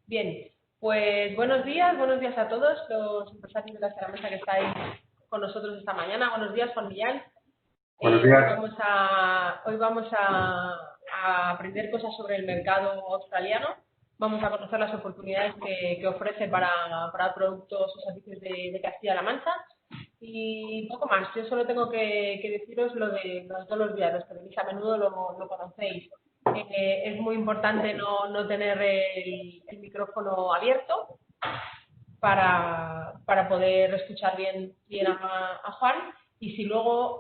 Bien, pues buenos días a todos los empresarios de la Mesa que estáis con nosotros esta mañana. Buenos días, Juan Millán. Buenos días. Hoy vamos a aprender cosas sobre el mercado australiano. Vamos a conocer las oportunidades que ofrece para productos o servicios de Castilla-La Mancha. Y poco más. Yo solo tengo que deciros lo de los dos diarios, que venís a menudo lo conocéis. Es muy importante no tener el micrófono abierto para poder escuchar bien a Juan. Y si luego,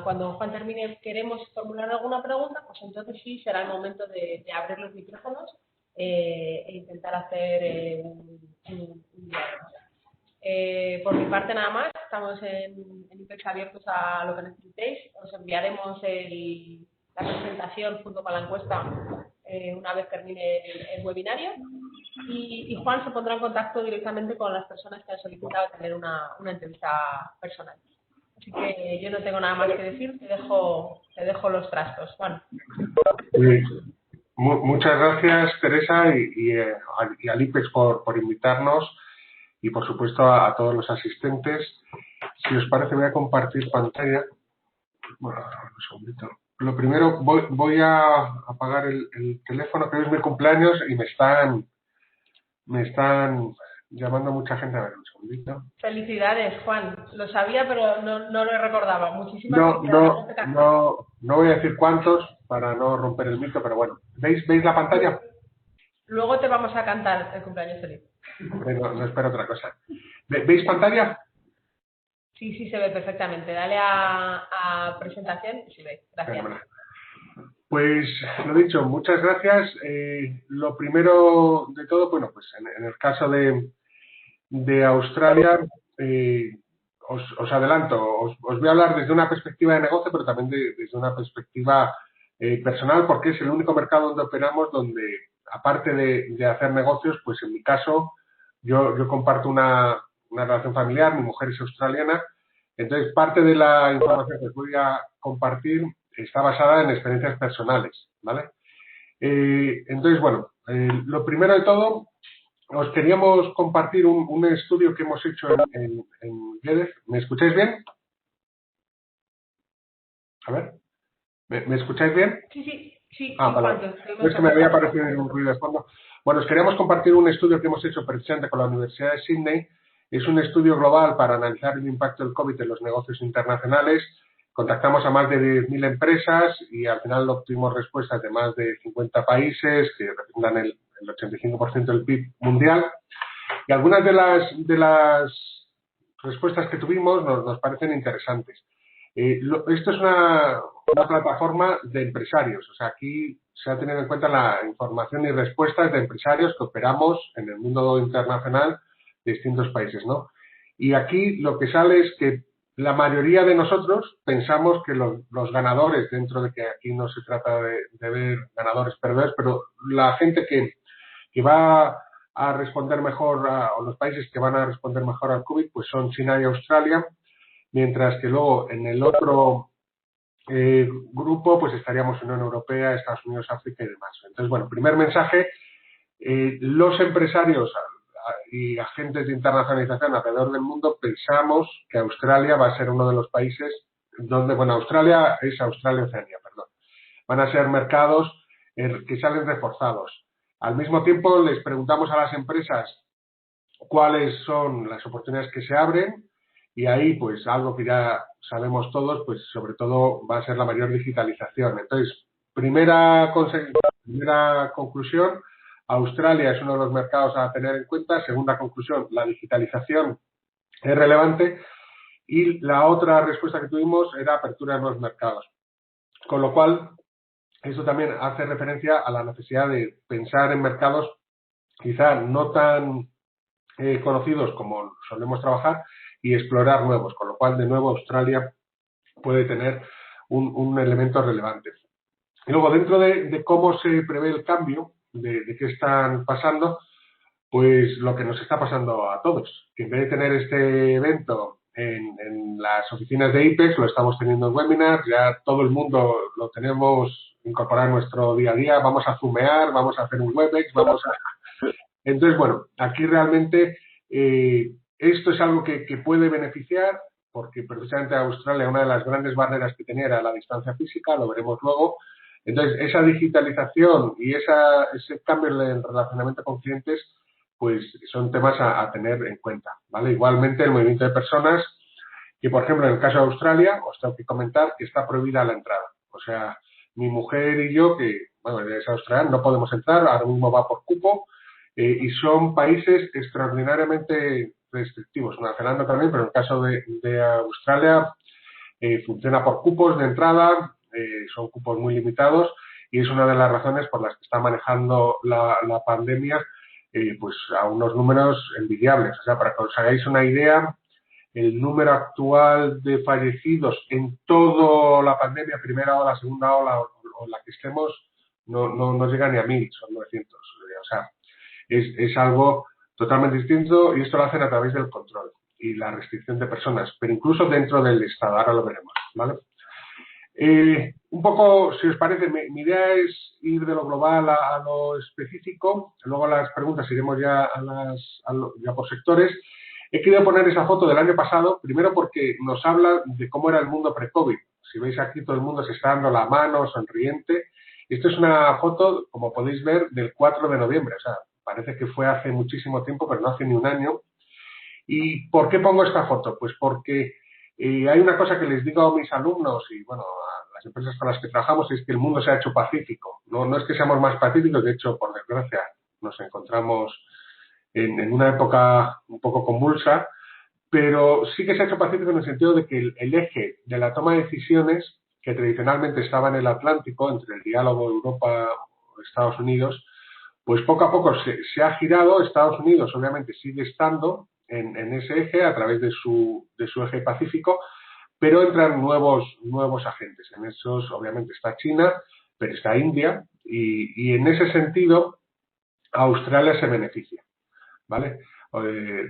cuando Juan termine, queremos formular alguna pregunta, pues entonces sí será el momento de abrir los micrófonos e intentar hacer un diálogo. Por mi parte nada más, estamos en IPEX abiertos a lo que necesitéis. Os enviaremos la presentación junto con la encuesta una vez termine el webinario y Juan se pondrá en contacto directamente con las personas que han solicitado tener una entrevista personal. Así que yo no tengo nada más que decir, te dejo los trastos, Juan. Muchas gracias, Teresa, y al IPEX por invitarnos y, por supuesto, a todos los asistentes. Si os parece, voy a compartir pantalla. Bueno, un segundito. Lo primero, voy a apagar el teléfono, que hoy es mi cumpleaños y me están llamando mucha gente. A ver, un segundito. Felicidades, Juan. Lo sabía, pero no lo recordaba. Muchísimas felicidades. No voy a decir cuántos para no romper el mito, pero bueno. ¿Veis la pantalla? Luego te vamos a cantar el cumpleaños feliz. No espero otra cosa. ¿Veis pantalla? Sí, se ve perfectamente. Dale a presentación y se ve. Gracias. Pues lo dicho, muchas gracias. Lo primero de todo, bueno, pues en el caso de Australia, os adelanto, os voy a hablar desde una perspectiva de negocio, pero también desde una perspectiva personal, porque es el único mercado donde operamos donde, aparte de hacer negocios, pues en mi caso, yo comparto una relación familiar, mi mujer es australiana, entonces parte de la información que os voy a compartir está basada en experiencias personales, ¿vale? Entonces, bueno, lo primero de todo, os queríamos compartir un estudio que hemos hecho en GEDEF. ¿Me escucháis bien? A ver, ¿me escucháis bien? Sí. Vale. Es que me había parecido un ruido de fondo. Bueno, os queríamos compartir un estudio que hemos hecho precisamente con la Universidad de Sydney. Es un estudio global para analizar el impacto del COVID en los negocios internacionales. Contactamos a más de 10.000 empresas y al final obtuvimos respuestas de más de 50 países que representan el 85% del PIB mundial. Y algunas de las respuestas que tuvimos nos parecen interesantes. Esto es una plataforma de empresarios. O sea, aquí se ha tenido en cuenta la información y respuestas de empresarios que operamos en el mundo internacional de distintos países, ¿no? Y aquí lo que sale es que la mayoría de nosotros pensamos que los ganadores, dentro de que aquí no se trata de ver ganadores, perdedores, pero la gente que va a responder mejor, o los países que van a responder mejor al COVID, pues son China y Australia, mientras que luego en el otro grupo pues estaríamos Unión Europea, Estados Unidos, África y demás. Entonces, bueno, primer mensaje, los empresarios y agentes de internacionalización alrededor del mundo pensamos que Australia va a ser uno de los países donde, bueno, Australia es Australia-Oceanía, perdón. Van a ser mercados que salen reforzados. Al mismo tiempo, les preguntamos a las empresas cuáles son las oportunidades que se abren y ahí, pues, algo que ya sabemos todos, pues, sobre todo va a ser la mayor digitalización. Entonces, primera conclusión, Australia es uno de los mercados a tener en cuenta. Segunda conclusión, la digitalización es relevante. Y la otra respuesta que tuvimos era apertura de nuevos mercados. Con lo cual, eso también hace referencia a la necesidad de pensar en mercados quizá no tan conocidos como solemos trabajar y explorar nuevos, con lo cual de nuevo Australia puede tener un elemento relevante. Y luego dentro de cómo se prevé el cambio, de qué están pasando, pues lo que nos está pasando a todos, que en vez de tener este evento en las oficinas de IPEX, lo estamos teniendo en webinar, ya todo el mundo lo tenemos incorporar en nuestro día a día, vamos a zoomear, vamos a hacer un Webex, vamos a... Entonces, bueno, aquí realmente esto es algo que puede beneficiar, porque precisamente Australia, una de las grandes barreras que tenía era la distancia física, lo veremos luego. Entonces, esa digitalización y ese cambio en el relacionamiento con clientes, pues son temas a tener en cuenta, ¿vale? Igualmente, el movimiento de personas, que por ejemplo, en el caso de Australia, os tengo que comentar que está prohibida la entrada. O sea, mi mujer y yo, que, bueno, es australiana, no podemos entrar, ahora mismo va por cupo, y son países extraordinariamente restrictivos. Nueva Zelanda también, pero en el caso de Australia funciona por cupos de entrada, son cupos muy limitados y es una de las razones por las que está manejando la pandemia pues a unos números envidiables. O sea, para que os hagáis una idea, el número actual de fallecidos en toda la pandemia, primera ola, segunda ola o la que estemos, no llega ni a 1.000, son 900. O sea, es algo totalmente distinto y esto lo hacen a través del control y la restricción de personas, pero incluso dentro del Estado, ahora lo veremos, ¿vale? Un poco, si os parece, mi idea es ir de lo global a lo específico, luego las preguntas iremos ya ya por sectores. He querido poner esa foto del año pasado, primero porque nos habla de cómo era el mundo pre-COVID. Si veis aquí, todo el mundo se está dando la mano, sonriente. Esto es una foto, como podéis ver, del 4 de noviembre, o sea, parece que fue hace muchísimo tiempo, pero no hace ni un año. ¿Y por qué pongo esta foto? Pues porque hay una cosa que les digo a mis alumnos y, bueno, a las empresas con las que trabajamos, es que el mundo se ha hecho pacífico. No es que seamos más pacíficos, de hecho, por desgracia, nos encontramos en una época un poco convulsa, pero sí que se ha hecho pacífico en el sentido de que el eje de la toma de decisiones, que tradicionalmente estaba en el Atlántico, entre el diálogo Europa-Estados Unidos, pues poco a poco se ha girado. Estados Unidos obviamente sigue estando en ese eje a través de su eje pacífico, pero entran nuevos agentes. En esos obviamente está China, pero está India y en ese sentido Australia se beneficia, ¿vale?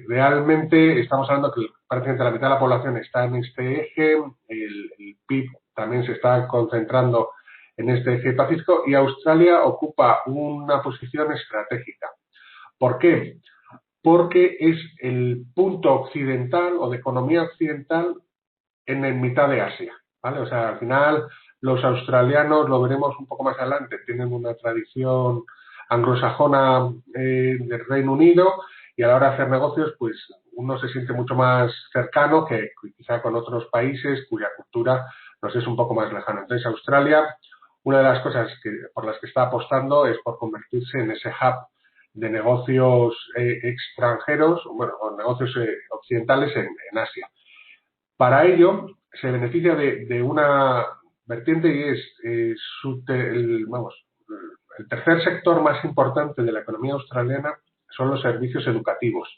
Realmente estamos hablando que prácticamente la mitad de la población está en este eje, el PIB también se está concentrando en este eje pacífico y Australia ocupa una posición estratégica. ¿Por qué? Porque es el punto occidental o de economía occidental en el mitad de Asia, ¿vale? O sea, al final los australianos, lo veremos un poco más adelante, tienen una tradición anglosajona del Reino Unido y a la hora de hacer negocios, pues uno se siente mucho más cercano que quizá con otros países cuya cultura nos es un poco más lejana. Entonces, Australia, una de las cosas por las que está apostando es por convertirse en ese hub de negocios extranjeros, bueno, o negocios occidentales en Asia. Para ello, se beneficia de una vertiente y es el tercer sector más importante de la economía australiana son los servicios educativos.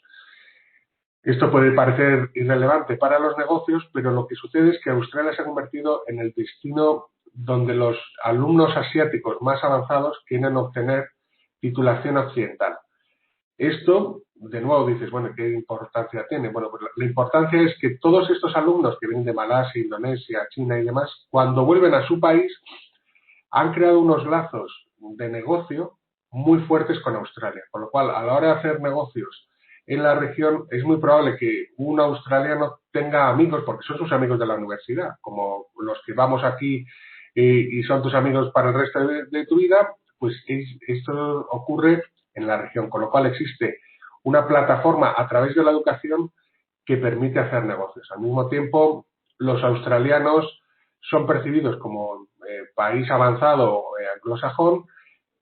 Esto puede parecer irrelevante para los negocios, pero lo que sucede es que Australia se ha convertido en el destino donde los alumnos asiáticos más avanzados quieren obtener titulación occidental. Esto, de nuevo, dices, bueno, ¿qué importancia tiene? Bueno, pues la importancia es que todos estos alumnos que vienen de Malasia, Indonesia, China y demás, cuando vuelven a su país, han creado unos lazos de negocio muy fuertes con Australia. Con lo cual, a la hora de hacer negocios en la región, es muy probable que un australiano tenga amigos, porque son sus amigos de la universidad, como los que vamos aquí y son tus amigos para el resto de tu vida, pues esto ocurre en la región, con lo cual existe una plataforma a través de la educación que permite hacer negocios. Al mismo tiempo, los australianos son percibidos como país avanzado anglosajón,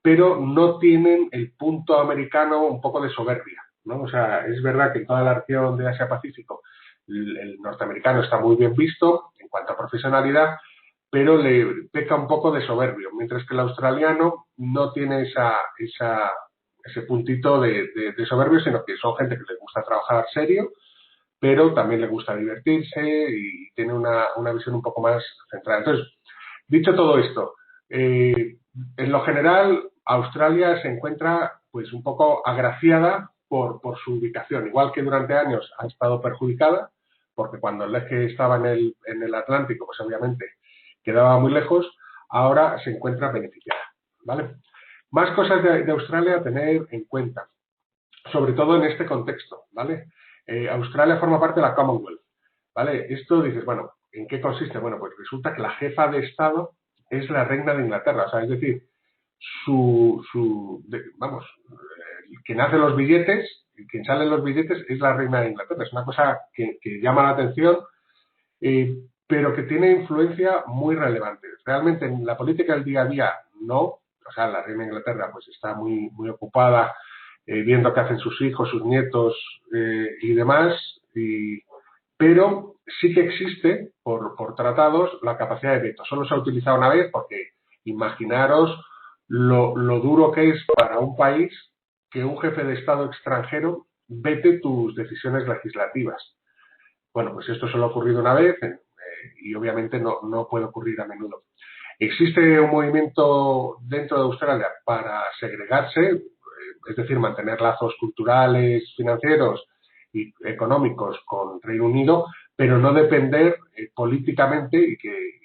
pero no tienen el punto americano un poco de soberbia, ¿no? O sea, es verdad que en toda la región de Asia-Pacífico el norteamericano está muy bien visto en cuanto a profesionalidad, pero le peca un poco de soberbio, mientras que el australiano no tiene ese puntito de soberbio, sino que son gente que les gusta trabajar serio, pero también le gusta divertirse y tiene una visión un poco más centrada. Entonces, dicho todo esto, en lo general, Australia se encuentra pues un poco agraciada por su ubicación, igual que durante años ha estado perjudicada, porque cuando el eje estaba en el Atlántico, pues obviamente quedaba muy lejos. ahora se encuentra beneficiada, ¿vale? Más cosas de Australia a tener en cuenta, sobre todo en este contexto, ¿vale? Australia forma parte de la Commonwealth, ¿vale? Esto dices, bueno, ¿en qué consiste? Bueno, pues resulta que la jefa de Estado es la reina de Inglaterra, o sea, es decir, quien hace los billetes, quien sale en los billetes es la reina de Inglaterra. Es una cosa que llama la atención, pero que tiene influencia muy relevante. Realmente en la política del día a día no, o sea, la reina de Inglaterra pues está muy, muy ocupada viendo qué hacen sus hijos, sus nietos y demás, pero sí que existe por tratados la capacidad de veto. Solo se ha utilizado una vez porque imaginaros lo duro que es para un país que un jefe de Estado extranjero vete tus decisiones legislativas. Bueno, pues esto solo ha ocurrido una vez y obviamente no puede ocurrir a menudo. Existe un movimiento dentro de Australia para segregarse, es decir, mantener lazos culturales, financieros y económicos con Reino Unido, pero no depender políticamente y que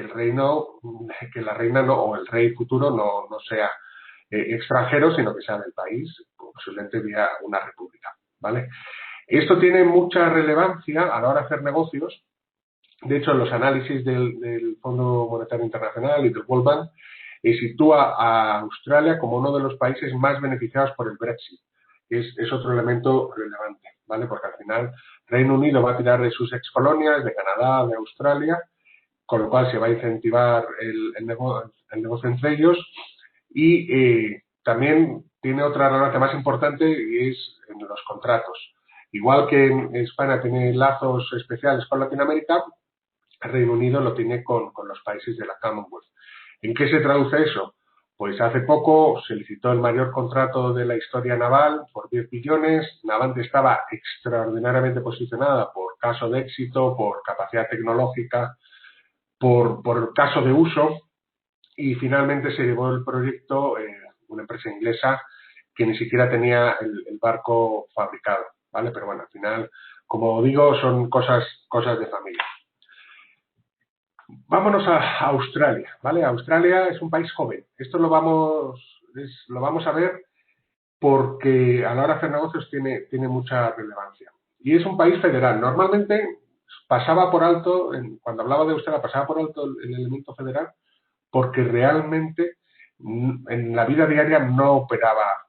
la reina no, o el rey futuro no sea extranjero, sino que sea del país, posiblemente vía una república, ¿vale? Esto tiene mucha relevancia a la hora de hacer negocios. De hecho, en los análisis del Fondo Monetario Internacional y del World Bank sitúa a Australia como uno de los países más beneficiados por el Brexit. Es otro elemento relevante, ¿vale? Porque al final Reino Unido va a tirar de sus excolonias, de Canadá, de Australia, con lo cual se va a incentivar el negocio entre ellos y también tiene otra relevancia más importante y es en los contratos. Igual que en España tiene lazos especiales con Latinoamérica, el Reino Unido lo tiene con los países de la Commonwealth. ¿En qué se traduce eso? Pues hace poco se licitó el mayor contrato de la historia naval por 10 billones. Navante estaba extraordinariamente posicionada por caso de éxito, por capacidad tecnológica, por caso de uso y finalmente se llevó el proyecto una empresa inglesa que ni siquiera tenía el barco fabricado, ¿vale? Pero bueno, al final, como digo, son cosas de familia. Vámonos a Australia, ¿vale? Australia es un país joven. Esto lo vamos a ver porque a la hora de hacer negocios tiene mucha relevancia. Y es un país federal. Normalmente pasaba por alto, cuando hablaba de Australia, pasaba por alto el elemento federal porque realmente en la vida diaria no operaba,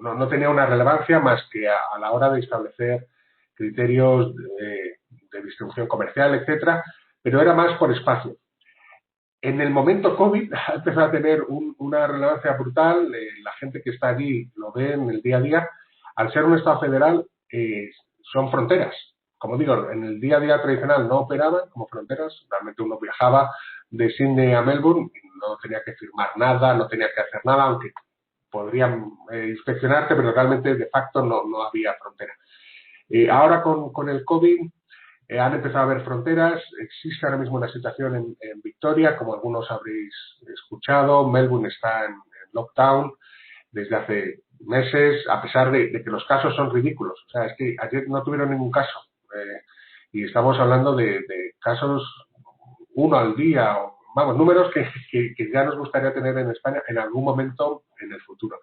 no tenía una relevancia más que a la hora de establecer criterios de distribución comercial, etcétera, pero era más por espacio. En el momento COVID ha empezado a tener una relevancia brutal, la gente que está allí lo ve en el día a día. Al ser un Estado federal, son fronteras. Como digo, en el día a día tradicional no operaban como fronteras, realmente uno viajaba de Sydney a Melbourne y no tenía que firmar nada, no tenía que hacer nada, aunque podrían inspeccionarte, pero realmente de facto no había frontera. Ahora con el COVID han empezado a haber fronteras, existe ahora mismo una situación en Victoria, como algunos habréis escuchado, Melbourne está en lockdown desde hace meses, a pesar de que los casos son ridículos. O sea, es que ayer no tuvieron ningún caso y estamos hablando de casos uno al día, vamos, números que ya nos gustaría tener en España en algún momento en el futuro.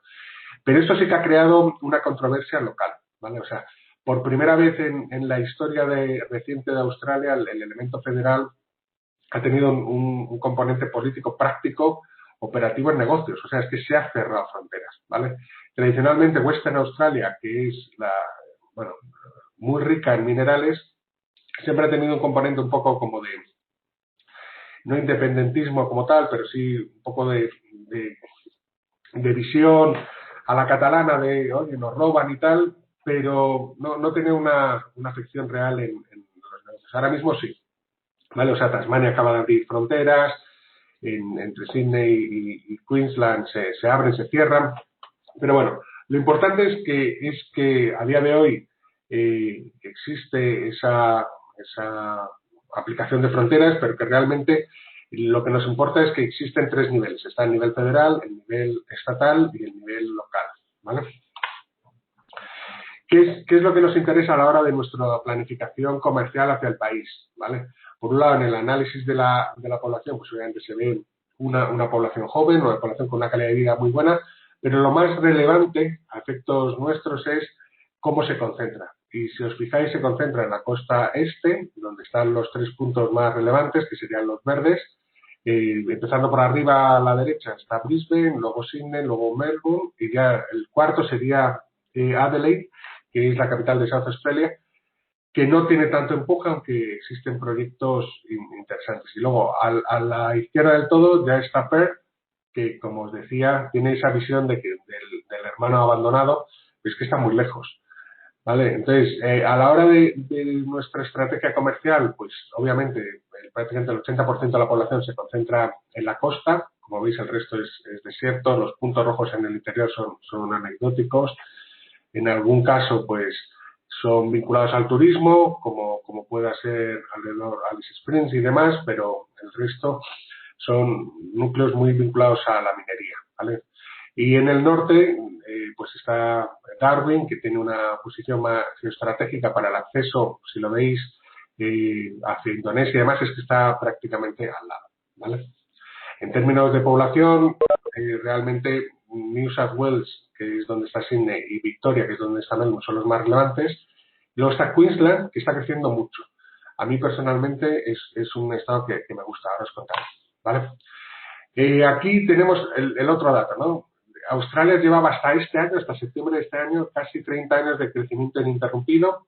Pero esto sí que ha creado una controversia local, ¿vale? O sea, por primera vez en la historia reciente de Australia, el elemento federal ha tenido un componente político práctico operativo en negocios. O sea, es que se ha cerrado fronteras, ¿vale? Tradicionalmente, Western Australia, que es muy rica en minerales, siempre ha tenido un componente un poco como de, no independentismo como tal, pero sí un poco de visión a la catalana de, oye, nos roban y tal, pero no tiene una afección real en los negocios. Ahora mismo sí, ¿vale? O sea, Tasmania acaba de abrir fronteras, entre Sydney y Queensland se abren, se cierran, pero bueno, lo importante es que a día de hoy existe esa aplicación de fronteras, pero que realmente lo que nos importa es que existen tres niveles. Está el nivel federal, el nivel estatal y el nivel local, ¿vale? ¿Qué es lo que nos interesa a la hora de nuestra planificación comercial hacia el país? ¿Vale? Por un lado, en el análisis de la población, pues obviamente se ve una población joven, una población con una calidad de vida muy buena, pero lo más relevante a efectos nuestros es cómo se concentra. Y si os fijáis, se concentra en la costa este, donde están los 3 puntos más relevantes, que serían los verdes. Empezando por arriba a la derecha está Brisbane, luego Sydney, luego Melbourne, y ya el cuarto sería Adelaide, que es la capital de South Australia, que no tiene tanto empuje, aunque existen proyectos interesantes. Y luego, a la izquierda del todo, ya está Perth, que, como os decía, tiene esa visión de que del hermano abandonado, es que está muy lejos. ¿Vale? Entonces, a la hora de nuestra estrategia comercial, pues obviamente prácticamente el 80% de la población se concentra en la costa. Como veis, el resto es desierto. Los puntos rojos en el interior son anecdóticos. En algún caso, pues, son vinculados al turismo, como pueda ser alrededor Alice Springs y demás, pero el resto son núcleos muy vinculados a la minería, ¿vale? Y en el norte, pues está Darwin, que tiene una posición más geoestratégica para el acceso, si lo veis, hacia Indonesia y demás, es que está prácticamente al lado, ¿vale? En términos de población, realmente New South Wales, que es donde está Sydney, y Victoria, que es donde está Melbourne, son los más relevantes. Luego está Queensland, que está creciendo mucho. A mí personalmente es un estado que me gusta, ahora os contaré, ¿vale? Aquí tenemos el otro dato, ¿no? Australia llevaba hasta este año, hasta septiembre de este año, casi 30 años de crecimiento ininterrumpido.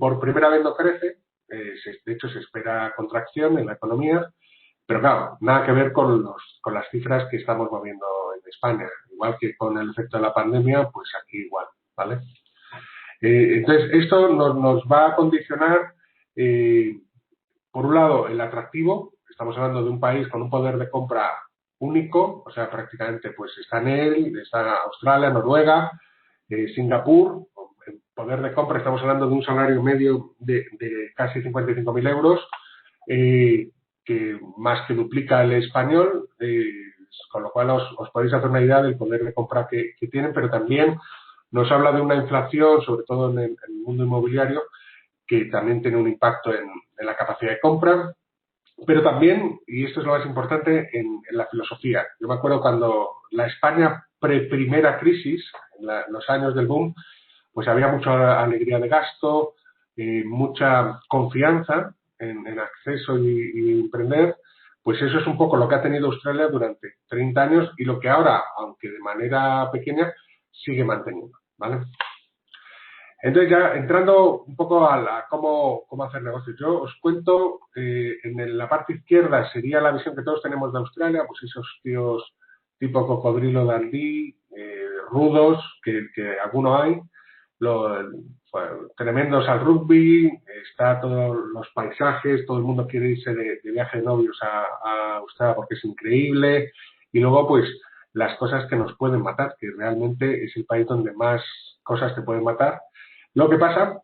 Por primera vez no crece, de hecho se espera contracción en la economía, pero claro, nada que ver con las cifras que estamos moviendo en España. Igual que con el efecto de la pandemia, pues aquí igual, ¿vale? Entonces, esto nos va a condicionar, por un lado, el atractivo. Estamos hablando de un país con un poder de compra único, o sea, prácticamente pues está en él, está Australia, Noruega, Singapur. En poder de compra estamos hablando de un salario medio de casi 55.000 euros, que más que duplica el español, con lo cual os podéis hacer una idea del poder de compra que tienen, pero también nos habla de una inflación, sobre todo en el mundo inmobiliario, que también tiene un impacto en la capacidad de compra, pero también, y esto es lo más importante, en la filosofía. Yo me acuerdo cuando la España pre-primera crisis, en los años del boom, pues había mucha alegría de gasto, mucha confianza en acceso y emprender. Pues eso es un poco lo que ha tenido Australia durante 30 años y lo que ahora, aunque de manera pequeña, sigue manteniendo, ¿vale? Entonces, ya entrando un poco a cómo hacer negocios, yo os cuento, en la parte izquierda sería la visión que todos tenemos de Australia, pues esos tíos tipo cocodrilo Dundee, rudos, que alguno hay, tremendos al rugby, está todos los paisajes, todo el mundo quiere irse de viaje de novios a Australia porque es increíble, y luego pues las cosas que nos pueden matar, que realmente es el país donde más cosas te pueden matar. Lo que pasa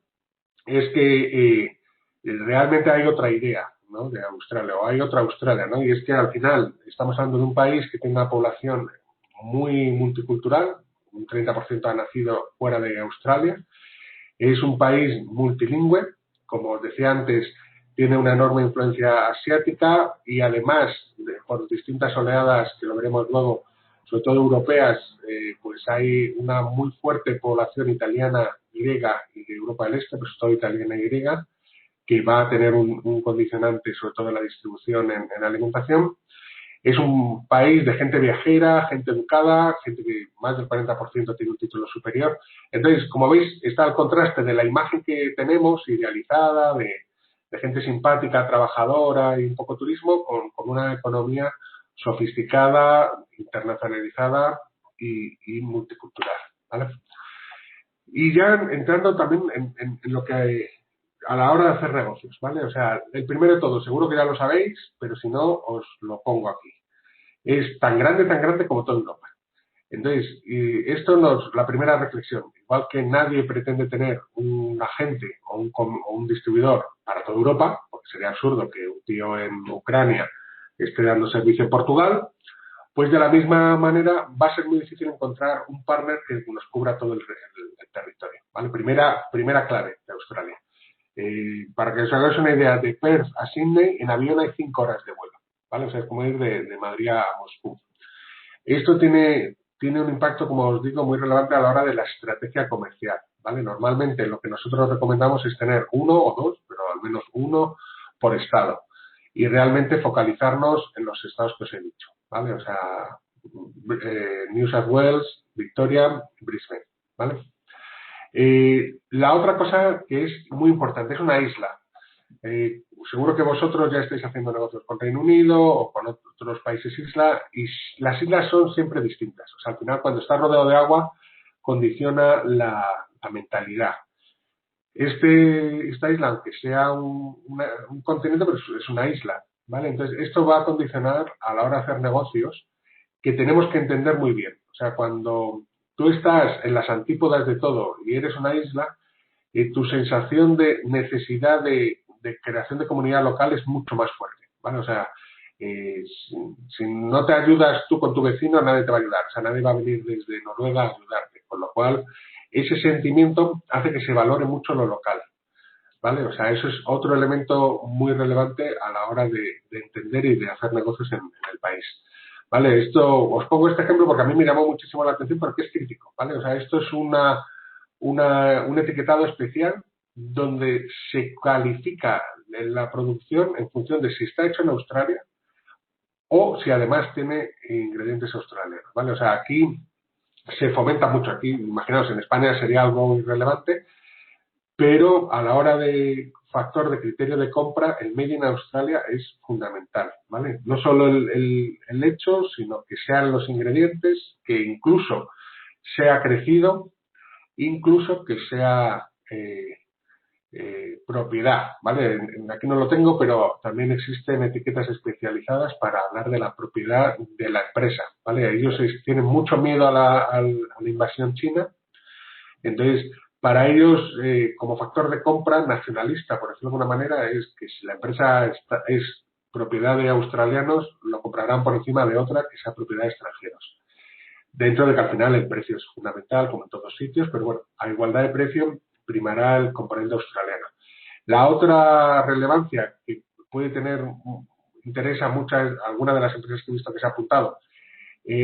es que realmente hay otra idea, ¿no?, de Australia, o hay otra Australia, ¿no? Y es que al final estamos hablando de un país que tiene una población muy multicultural, un 30% ha nacido fuera de Australia, es un país multilingüe, como os decía antes, tiene una enorme influencia asiática y además, por distintas oleadas, que lo veremos luego, sobre todo europeas, pues hay una muy fuerte población italiana, griega y de Europa del Este, pues todo italiana y griega, que va a tener un condicionante sobre todo en la distribución en la alimentación. Es un país de gente viajera, gente educada, gente que más del 40% tiene un título superior. Entonces, como veis, está el contraste de la imagen que tenemos, idealizada, de gente simpática, trabajadora y un poco turismo, con una economía sofisticada, internacionalizada y multicultural, ¿vale? Y ya entrando también en lo que a la hora de hacer negocios, ¿vale? O sea, el primero de todo, seguro que ya lo sabéis, pero si no, os lo pongo aquí. Es tan grande como toda Europa. Entonces, la primera reflexión, igual que nadie pretende tener un agente o un distribuidor para toda Europa, porque sería absurdo que un tío en Ucrania esté dando servicio en Portugal, pues de la misma manera va a ser muy difícil encontrar un partner que nos cubra todo el territorio, ¿vale? Primera clave de Australia. Para que os hagáis una idea, de Perth a Sydney en avión hay 5 horas de vuelo, ¿vale? O sea, es como ir de Madrid a Moscú. Esto tiene un impacto, como os digo, muy relevante a la hora de la estrategia comercial, ¿vale? Normalmente lo que nosotros recomendamos es tener 1 o 2, pero al menos 1 por estado. Y realmente focalizarnos en los estados que os he dicho, ¿vale? O sea, New South Wales, Victoria, Brisbane, ¿vale? La otra cosa que es muy importante es una isla. Seguro que vosotros ya estáis haciendo negocios con Reino Unido o con otros países isla, y las islas son siempre distintas. O sea, al final, cuando estás rodeado de agua, condiciona la mentalidad. Esta isla, aunque sea un continente, pero es una isla, ¿vale? Entonces, esto va a condicionar a la hora de hacer negocios, que tenemos que entender muy bien. O sea, cuando tú estás en las antípodas de todo y eres una isla, tu sensación de necesidad de creación de comunidad local es mucho más fuerte, ¿vale? O sea, si no te ayudas tú con tu vecino, nadie te va a ayudar. O sea, nadie va a venir desde Noruega a ayudarte. Con lo cual, ese sentimiento hace que se valore mucho lo local, ¿vale? O sea, eso es otro elemento muy relevante a la hora de entender y de hacer negocios en el país. ¿Vale? Os pongo este ejemplo porque a mí me llamó muchísimo la atención porque es crítico, ¿vale? O sea, esto es un etiquetado especial donde se califica la producción en función de si está hecho en Australia o si además tiene ingredientes australianos, ¿vale? O sea, aquí se fomenta mucho. Aquí, imaginaos, en España sería algo irrelevante, pero a la hora de factor de criterio de compra, el Made in Australia es fundamental, ¿vale? No solo el hecho, sino que sean los ingredientes, que incluso sea crecido, incluso que sea propiedad, ¿vale? Aquí no lo tengo, pero también existen etiquetas especializadas para hablar de la propiedad de la empresa, ¿vale? Ellos tienen mucho miedo a la invasión china, entonces, para ellos, como factor de compra nacionalista, por decirlo de alguna manera, es que si la empresa es propiedad de australianos, lo comprarán por encima de otra que sea propiedad de extranjeros. Dentro de que al final el precio es fundamental, como en todos sitios, pero bueno, a igualdad de precio primará el componente australiano. La otra relevancia que puede tener interés a algunas de las empresas que he visto que se ha apuntado.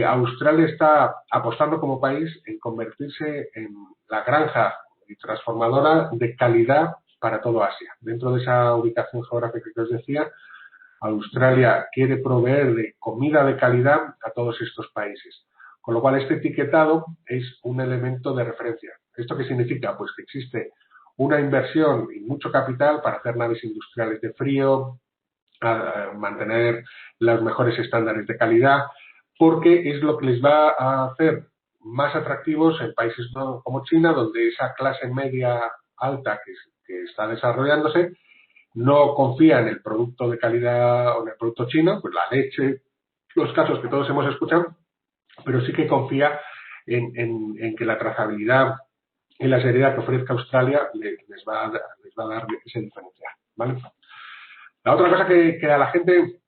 Australia está apostando como país en convertirse en la granja y transformadora de calidad para todo Asia. Dentro de esa ubicación geográfica que os decía, Australia quiere proveer de comida de calidad a todos estos países. Con lo cual, este etiquetado es un elemento de referencia. ¿Esto qué significa? Pues que existe una inversión y mucho capital para hacer naves industriales de frío, mantener los mejores estándares de calidad, porque es lo que les va a hacer más atractivos en países como China, donde esa clase media alta que está desarrollándose no confía en el producto de calidad o en el producto chino, pues la leche, los casos que todos hemos escuchado, pero sí que confía en que la trazabilidad y la seriedad que ofrezca Australia les va a dar ese diferencial, ¿vale? La otra cosa que a la gente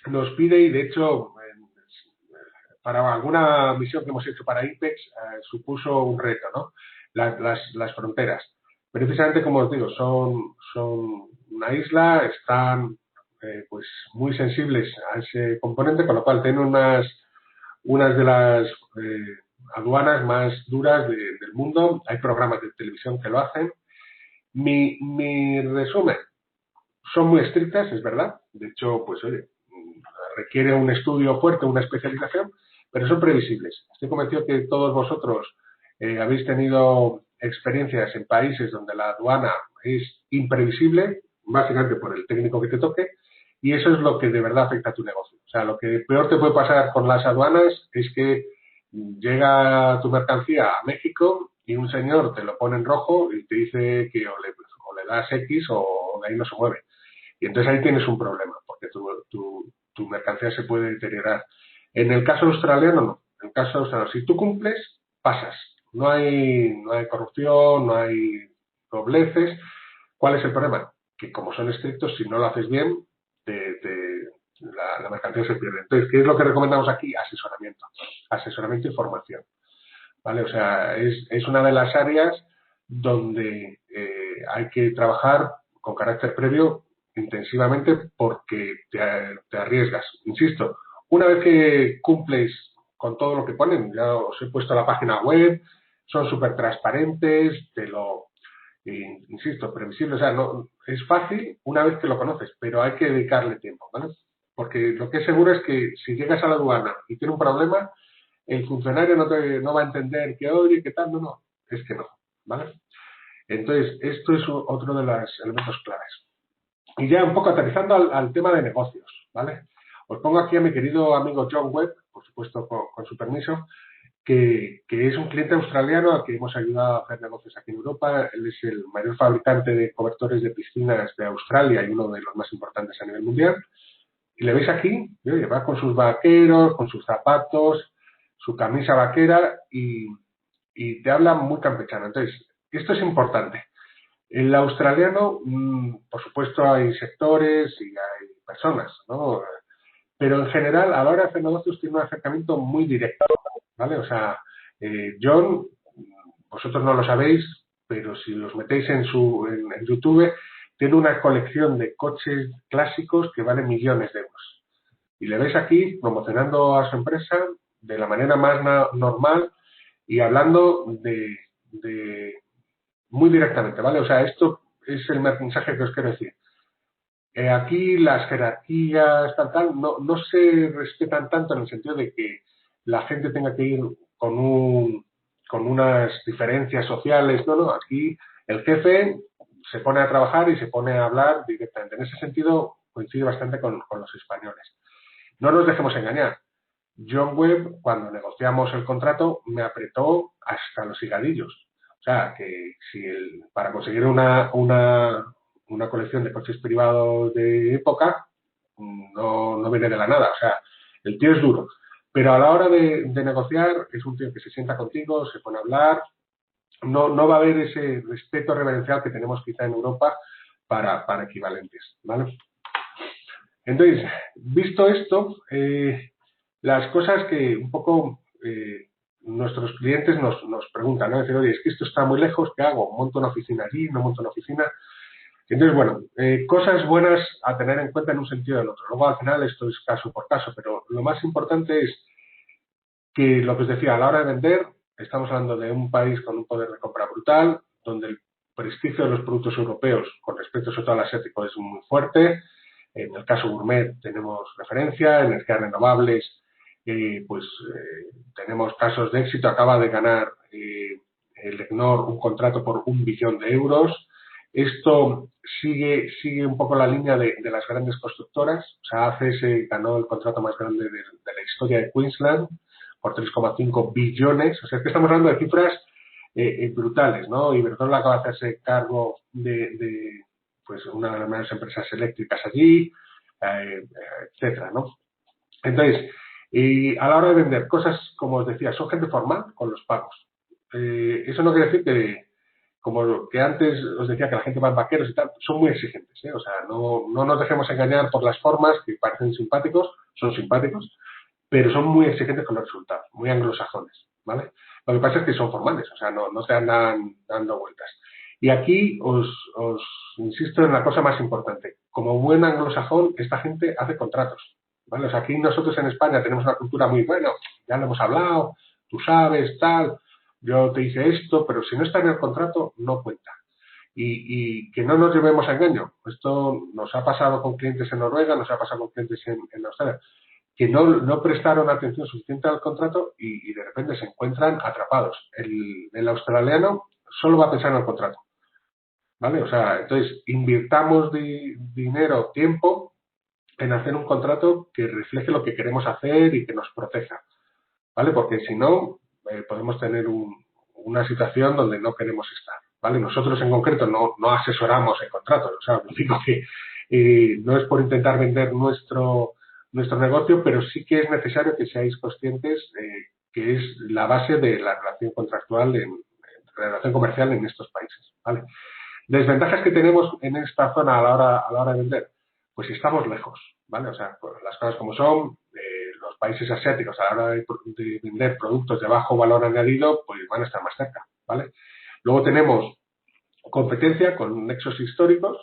nos pide, y de hecho para alguna misión que hemos hecho para IPEX supuso un reto, ¿no? Las fronteras. Precisamente, como os digo, son una isla, están pues muy sensibles a ese componente, con lo cual tienen unas de las aduanas más duras del mundo. Hay programas de televisión que lo hacen. Mi resumen, son muy estrictas, es verdad. De hecho, pues oye, requiere un estudio fuerte, una especialización, pero son previsibles. Estoy convencido que todos vosotros habéis tenido experiencias en países donde la aduana es imprevisible, básicamente por el técnico que te toque, y eso es lo que de verdad afecta a tu negocio. O sea, lo que peor te puede pasar con las aduanas es que llega tu mercancía a México y un señor te lo pone en rojo y te dice que o le das X o de ahí no se mueve. Y entonces ahí tienes un problema, porque tu mercancía se puede deteriorar. En el caso australiano, no. En el caso australiano, si tú cumples, pasas. No hay corrupción, no hay dobleces. ¿Cuál es el problema? Que como son estrictos, si no lo haces bien, la mercancía se pierde. Entonces, ¿qué es lo que recomendamos aquí? Asesoramiento. Asesoramiento y formación. ¿Vale? O sea, es una de las áreas donde hay que trabajar con carácter previo intensivamente porque te arriesgas. Insisto, una vez que cumples con todo lo que ponen, ya os he puesto la página web, son súper transparentes, insisto, previsible, o sea, no, es fácil una vez que lo conoces, pero hay que dedicarle tiempo, ¿vale? Porque lo que es seguro es que si llegas a la aduana y tiene un problema, el funcionario no va a entender que, oye, ¿qué tal? No, es que no, ¿vale? Entonces, esto es otro de los elementos claves. Y ya un poco aterrizando al tema de negocios, ¿vale? Os pongo aquí a mi querido amigo John Webb, por supuesto con su permiso, que es un cliente australiano al que hemos ayudado a hacer negocios aquí en Europa. Él es el mayor fabricante de cobertores de piscinas de Australia y uno de los más importantes a nivel mundial. Y le veis aquí, y, oye, va con sus vaqueros, con sus zapatos, su camisa vaquera y te habla muy campechano. Entonces, esto es importante. El australiano, por supuesto, hay sectores y hay personas, ¿no? Pero en general, a la hora de hacer negocios, tiene un acercamiento muy directo, ¿vale? O sea, John, vosotros no lo sabéis, pero si los metéis en YouTube, tiene una colección de coches clásicos que valen millones de euros. Y le veis aquí promocionando a su empresa de la manera más normal y hablando de muy directamente, ¿vale? O sea, esto es el mensaje que os quiero decir. Aquí las jerarquías, no se respetan tanto en el sentido de que la gente tenga que ir con unas diferencias sociales. No, aquí el jefe se pone a trabajar y se pone a hablar directamente. En ese sentido coincide bastante con los españoles. No nos dejemos engañar. John Webb, cuando negociamos el contrato, me apretó hasta los higadillos. O sea, que si para conseguir una colección de coches privados de época, no viene de la nada. O sea, el tío es duro. Pero a la hora de negociar, es un tío que se sienta contigo, se pone a hablar. No va a haber ese respeto reverencial que tenemos quizá en Europa para equivalentes, ¿vale? Entonces, visto esto, las cosas que un poco nuestros clientes nos preguntan, ¿no? Decir, oye, es que esto está muy lejos, ¿qué hago? ¿Monto una oficina allí? ¿No monto una oficina? Entonces, bueno, cosas buenas a tener en cuenta en un sentido o en otro. Luego, al final, esto es caso por caso, pero lo más importante es que, lo que os decía, a la hora de vender, estamos hablando de un país con un poder de compra brutal, donde el prestigio de los productos europeos con respecto sobre todo al asiático es muy fuerte. En el caso gourmet tenemos referencia, energías renovables, tenemos casos de éxito. Acaba de ganar el EGNOR un contrato por 1 billón de euros. Esto sigue un poco la línea de las grandes constructoras. O sea, ACS ganó el contrato más grande de la historia de Queensland por 3,5 billones. O sea, es que estamos hablando de cifras brutales, ¿no? Iberdrola acaba de hacerse cargo de una de las mayores empresas eléctricas allí, etcétera, ¿no? Entonces, y a la hora de vender cosas, como os decía, son gente formal con los pagos. Eso no quiere decir que, como que antes os decía que la gente va en vaqueros y tal, son muy exigentes, ¿eh? O sea, no nos dejemos engañar por las formas que parecen simpáticos, son simpáticos, pero son muy exigentes con los resultados, muy anglosajones, ¿vale? Lo que pasa es que son formales, o sea, no se andan dando vueltas. Y aquí os insisto en la cosa más importante. Como buen anglosajón, esta gente hace contratos, ¿vale? O sea, aquí nosotros en España tenemos una cultura muy buena, ya lo hemos hablado, tú sabes, tal, yo te hice esto, pero si no está en el contrato, no cuenta. Y que no nos llevemos a engaño. Esto nos ha pasado con clientes en Noruega, nos ha pasado con clientes en Australia, que no prestaron atención suficiente al contrato y de repente se encuentran atrapados. El australiano solo va a pensar en el contrato, ¿vale? O sea, entonces invirtamos dinero, tiempo en hacer un contrato que refleje lo que queremos hacer y que nos proteja, ¿vale? Porque si no, podemos tener una situación donde no queremos estar, ¿vale? Nosotros en concreto no asesoramos en contratos, o sea, digo que no es por intentar vender nuestro negocio, pero sí que es necesario que seáis conscientes que es la base de la relación contractual, la relación comercial en estos países, ¿vale? Desventajas que tenemos en esta zona a la hora de vender, pues estamos lejos, ¿vale? O sea, pues las cosas como son, los países asiáticos a la hora de vender productos de bajo valor añadido, pues van a estar más cerca, ¿vale? Luego tenemos competencia con nexos históricos,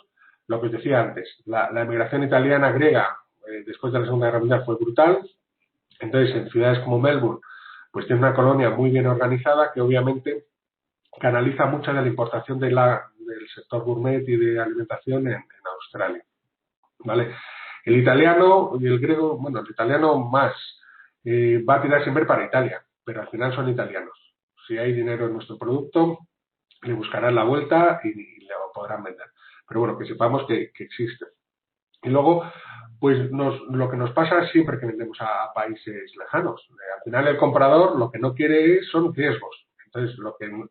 lo que os decía antes, la emigración italiana griega después de la Segunda Guerra Mundial fue brutal. Entonces, en ciudades como Melbourne, pues tiene una colonia muy bien organizada que obviamente canaliza mucha de la importación del sector gourmet y de alimentación en Australia, ¿vale? El italiano y el griego, bueno, el italiano más va a tirar siempre para Italia, pero al final son italianos. Si hay dinero en nuestro producto, le buscarán la vuelta y le podrán vender. Pero bueno, que sepamos que existe. Y luego, pues lo que nos pasa siempre que vendemos a países lejanos. Al final el comprador lo que no quiere son riesgos. Entonces,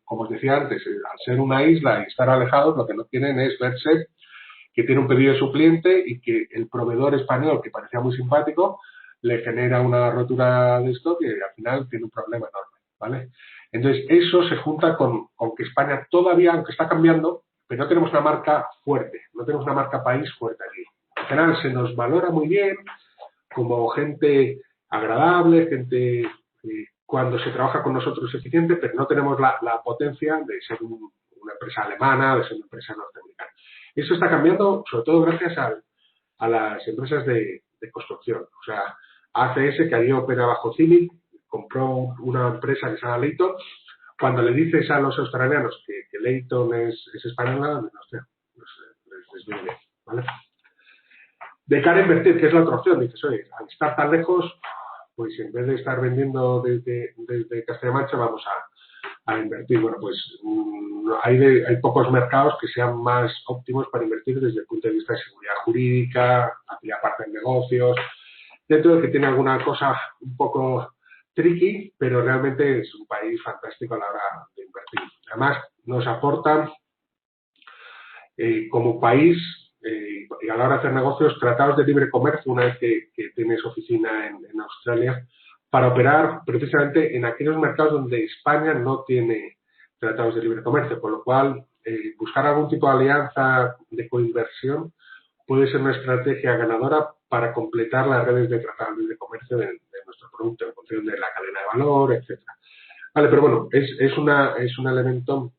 como os decía antes, al ser una isla y estar alejados, lo que no quieren es verse que tiene un pedido de su cliente y que el proveedor español, que parecía muy simpático, le genera una rotura de stock y al final tiene un problema enorme, ¿vale? Entonces, eso se junta con que España todavía, aunque está cambiando, pero no tenemos una marca fuerte, no tenemos una marca país fuerte aquí. En general se nos valora muy bien como gente agradable, gente cuando se trabaja con nosotros es eficiente, pero no tenemos la potencia de ser una empresa alemana, de ser una empresa norteamericana. Eso está cambiando, sobre todo gracias a las empresas de construcción. O sea, ACS, que allí opera bajo CIMIC, compró una empresa que se llama Leighton. Cuando le dices a los australianos que Leighton es española, no sé, les viene bien, ¿vale? De cara a invertir, que es la otra opción, dices, oye, al estar tan lejos, pues en vez de estar vendiendo desde Castilla-La Mancha, vamos a invertir. Bueno, pues hay pocos mercados que sean más óptimos para invertir desde el punto de vista de seguridad jurídica, aquella parte de negocios, dentro de que tiene alguna cosa un poco tricky, pero realmente es un país fantástico a la hora de invertir. Además, nos aportan como país y a la hora de hacer negocios tratados de libre comercio una vez que tienes oficina en Australia para operar precisamente en aquellos mercados donde España no tiene tratados de libre comercio, con lo cual buscar algún tipo de alianza de coinversión puede ser una estrategia ganadora para completar las redes de tratados de libre comercio de nuestro producto, en función de la cadena de valor, etcétera. Vale, pero bueno, es un elemento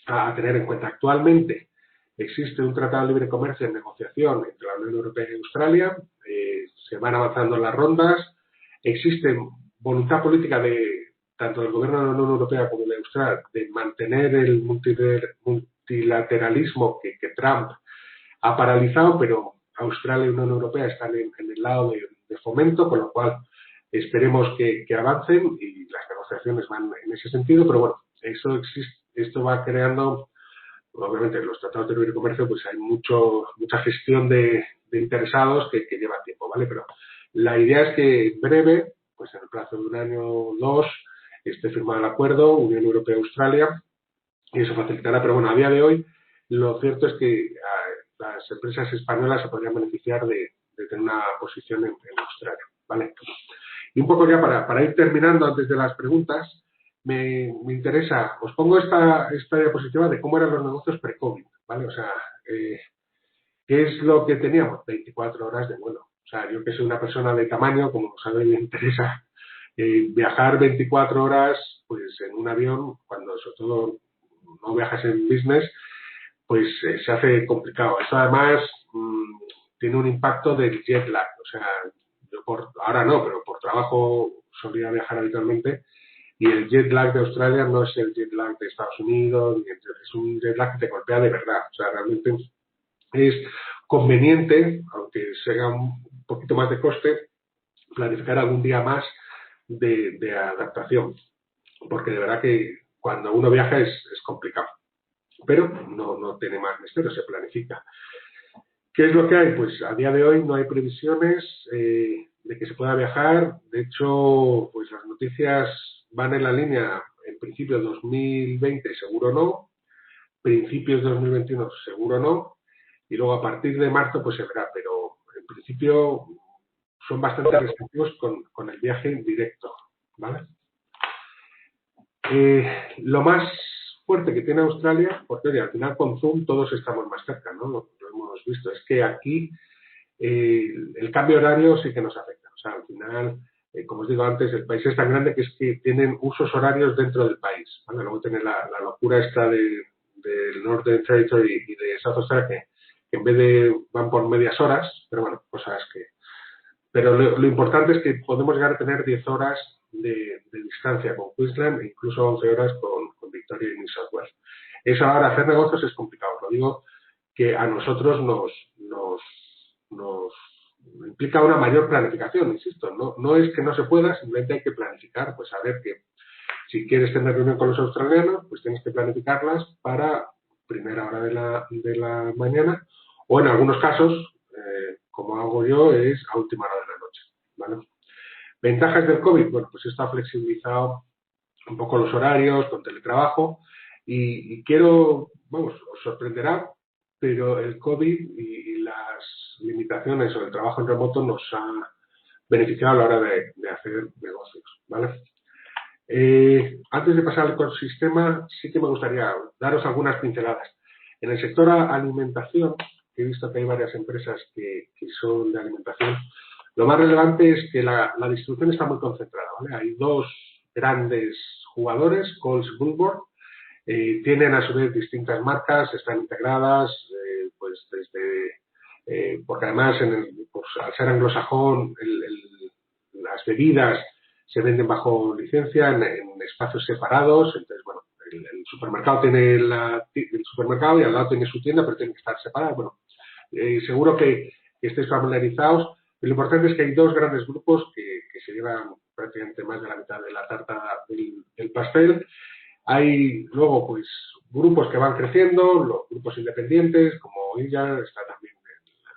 a tener en cuenta. Actualmente existe un tratado de libre comercio en negociación entre la Unión Europea y Australia, se van avanzando las rondas, existe voluntad política tanto del gobierno de la Unión Europea como de Australia de mantener el multilateralismo que Trump ha paralizado, pero Australia y Unión Europea están en el lado de fomento, con lo cual esperemos que avancen y las negociaciones van en ese sentido, pero bueno, esto va creando. Obviamente en los tratados de libre comercio pues hay mucha gestión de interesados que lleva tiempo, ¿vale? Pero la idea es que en breve, pues en el plazo de un año o dos, esté firmado el acuerdo Unión Europea-Australia y eso facilitará. Pero bueno, a día de hoy lo cierto es que las empresas españolas se podrían beneficiar de tener una posición en Australia, ¿vale? Y un poco ya para ir terminando antes de las preguntas, me interesa, os pongo esta diapositiva de cómo eran los negocios pre-COVID, ¿vale? O sea, ¿qué es lo que teníamos? 24 horas de vuelo. O sea, yo que soy una persona de tamaño, como sabéis, me interesa viajar 24 horas, pues en un avión, cuando sobre todo no viajas en business, pues se hace complicado. Eso además tiene un impacto del jet lag. O sea, yo ahora no, pero por trabajo solía viajar habitualmente. Y el jet lag de Australia no es el jet lag de Estados Unidos, es un jet lag que te golpea de verdad. O sea, realmente es conveniente, aunque sea un poquito más de coste, planificar algún día más de adaptación. Porque de verdad que cuando uno viaja es complicado. Pero no tiene más misterio, se planifica. ¿Qué es lo que hay? Pues a día de hoy no hay previsiones de que se pueda viajar. De hecho, pues las noticias van en la línea, en principio 2020 seguro no, principios de 2021 seguro no, y luego a partir de marzo pues se verá, pero en principio son bastante restrictivos con el viaje directo, ¿vale? Lo más fuerte que tiene Australia, porque oye, al final con Zoom todos estamos más cerca, ¿no? Lo hemos visto, es que aquí el cambio horario sí que nos afecta. O sea, al final, como os digo antes, el país es tan grande que es que tienen usos horarios dentro del país, ¿vale? Luego tiene la locura esta del Northern Territory y de South Australia que en vez de van por medias horas, pero bueno, cosas que... Pero lo importante es que podemos llegar a tener 10 horas de distancia con Queensland e incluso 11 horas con Victoria y New South Wales. Eso ahora, hacer negocios es complicado. Lo digo que a nosotros nos implica una mayor planificación, insisto. No es que no se pueda, simplemente hay que planificar, pues saber que si quieres tener reunión con los australianos, pues tienes que planificarlas para primera hora de la mañana o en algunos casos, como hago yo, es a última hora de la noche, ¿vale? Ventajas del COVID, bueno, pues esto ha flexibilizado un poco los horarios con teletrabajo y quiero, vamos, os sorprenderá, pero el COVID y las limitaciones o el trabajo en remoto nos ha beneficiado a la hora de hacer negocios, ¿vale? Antes de pasar al ecosistema, sí que me gustaría daros algunas pinceladas. En el sector alimentación, he visto que hay varias empresas que son de alimentación, lo más relevante es que la distribución está muy concentrada, ¿vale? Hay dos grandes jugadores, Coles y Woolworth, tienen a su vez distintas marcas, están integradas, pues desde, porque además pues, al ser anglosajón, las bebidas se venden bajo licencia en espacios separados, entonces bueno, el supermercado tiene el supermercado y al lado tiene su tienda, pero tienen que estar separadas. Bueno, seguro que estéis familiarizados. Lo importante es que hay dos grandes grupos que se llevan prácticamente más de la mitad de la tarta del pastel. Hay luego pues grupos que van creciendo, los grupos independientes, como ella, está también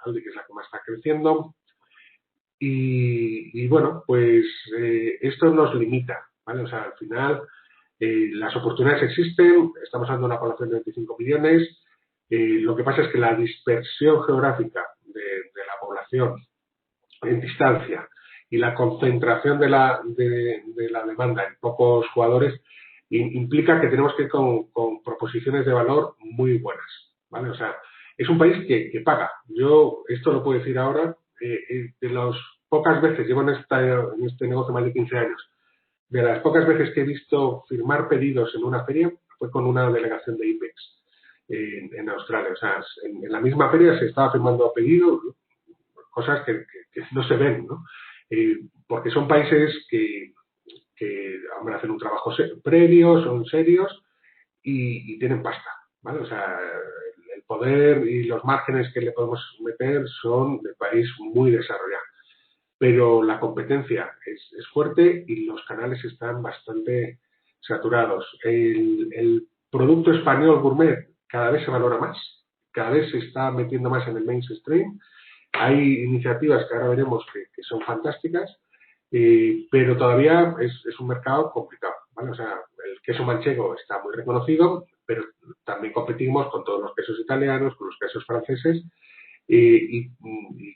Aldi, que es la que más está creciendo. Y bueno, pues esto nos limita, ¿vale? O sea, al final las oportunidades existen, estamos hablando de una población de 25 millones, lo que pasa es que la dispersión geográfica de la población en distancia y la concentración de la demanda en pocos jugadores implica que tenemos que ir con proposiciones de valor muy buenas, ¿vale? O sea, es un país que paga. Yo esto lo puedo decir ahora, de las pocas veces, llevo en este negocio más de 15 años, de las pocas veces que he visto firmar pedidos en una feria fue con una delegación de IPEX en Australia. O sea, en la misma feria se estaba firmando pedidos, cosas que no se ven, ¿no? Porque son países que hombre, hacen un trabajo previo, son serios y tienen pasta, ¿vale? O sea, el poder y los márgenes que le podemos meter son de país muy desarrollado. Pero la competencia es fuerte y los canales están bastante saturados. El producto español gourmet cada vez se valora más, cada vez se está metiendo más en el mainstream. Hay iniciativas que ahora veremos que son fantásticas, pero todavía es un mercado complicado, ¿vale? O sea, el queso manchego está muy reconocido, pero también competimos con todos los quesos italianos, con los quesos franceses, y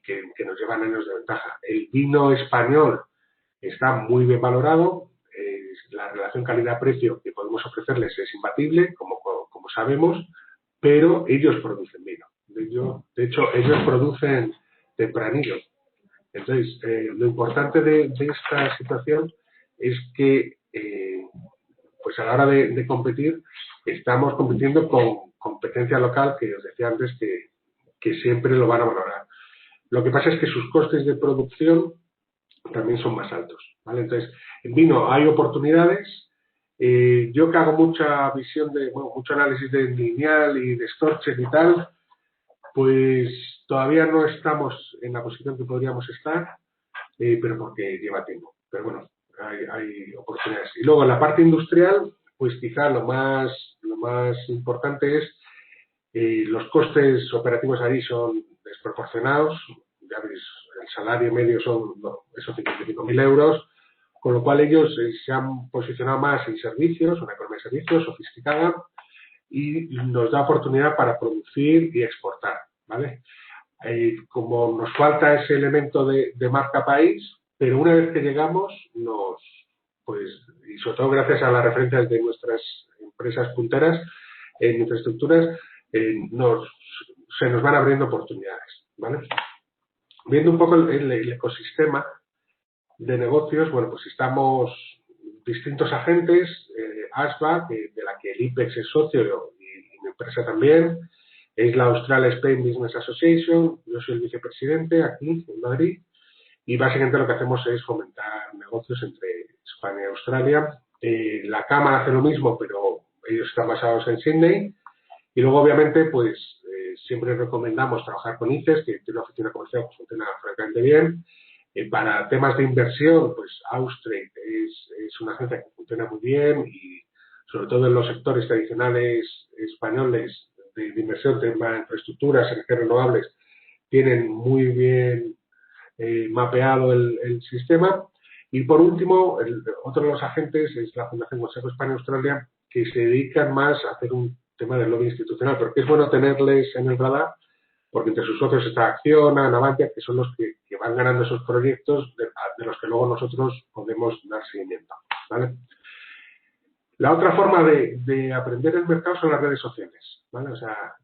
que nos llevan años de ventaja. El vino español está muy bien valorado, la relación calidad-precio que podemos ofrecerles es imbatible, como sabemos, pero ellos producen vino. De hecho, ellos producen tempranillo. Entonces, lo importante de esta situación es que, pues a la hora de competir, estamos compitiendo con competencia local, que os decía antes que siempre lo van a valorar. Lo que pasa es que sus costes de producción también son más altos, ¿vale? Entonces, en vino hay oportunidades. Yo que hago mucha visión mucho análisis de lineal y de Storches y tal, pues todavía no estamos en la posición que podríamos estar, pero porque lleva tiempo. Pero bueno, hay oportunidades. Y luego en la parte industrial, pues quizá lo más importante es los costes operativos ahí son desproporcionados. Ya veis, el salario medio son esos 55.000 euros, con lo cual ellos se han posicionado más en servicios, una economía de servicios sofisticada, y nos da oportunidad para producir y exportar, ¿vale? Como nos falta ese elemento de marca país, pero una vez que llegamos, pues, y sobre todo gracias a las referencias de nuestras empresas punteras en infraestructuras, se nos van abriendo oportunidades, ¿vale? Viendo un poco el ecosistema de negocios, bueno, pues estamos distintos agentes, ASBA, de la que el IPEX es socio y mi empresa también, es la Australia Spain Business Association. Yo soy el vicepresidente aquí en Madrid y básicamente lo que hacemos es fomentar negocios entre España y Australia. La Cámara hace lo mismo, pero ellos están basados en Sydney. Y luego, obviamente, pues siempre recomendamos trabajar con ICES, que tiene una oficina comercial que funciona francamente bien. Para temas de inversión, pues Austrade es una agencia que funciona muy bien y sobre todo en los sectores tradicionales españoles de inversión, tema de infraestructuras, energías renovables, tienen muy bien mapeado el sistema. Y por último, otro de los agentes es la Fundación Consejo España-Australia, que se dedican más a hacer un tema del lobby institucional, pero que es bueno tenerles en el radar, porque entre sus socios está Acciona, Navantia, que son los que van ganando esos proyectos de los que luego nosotros podemos dar seguimiento, ¿vale? La otra forma de aprender el mercado son las redes sociales, ¿vale? O sea,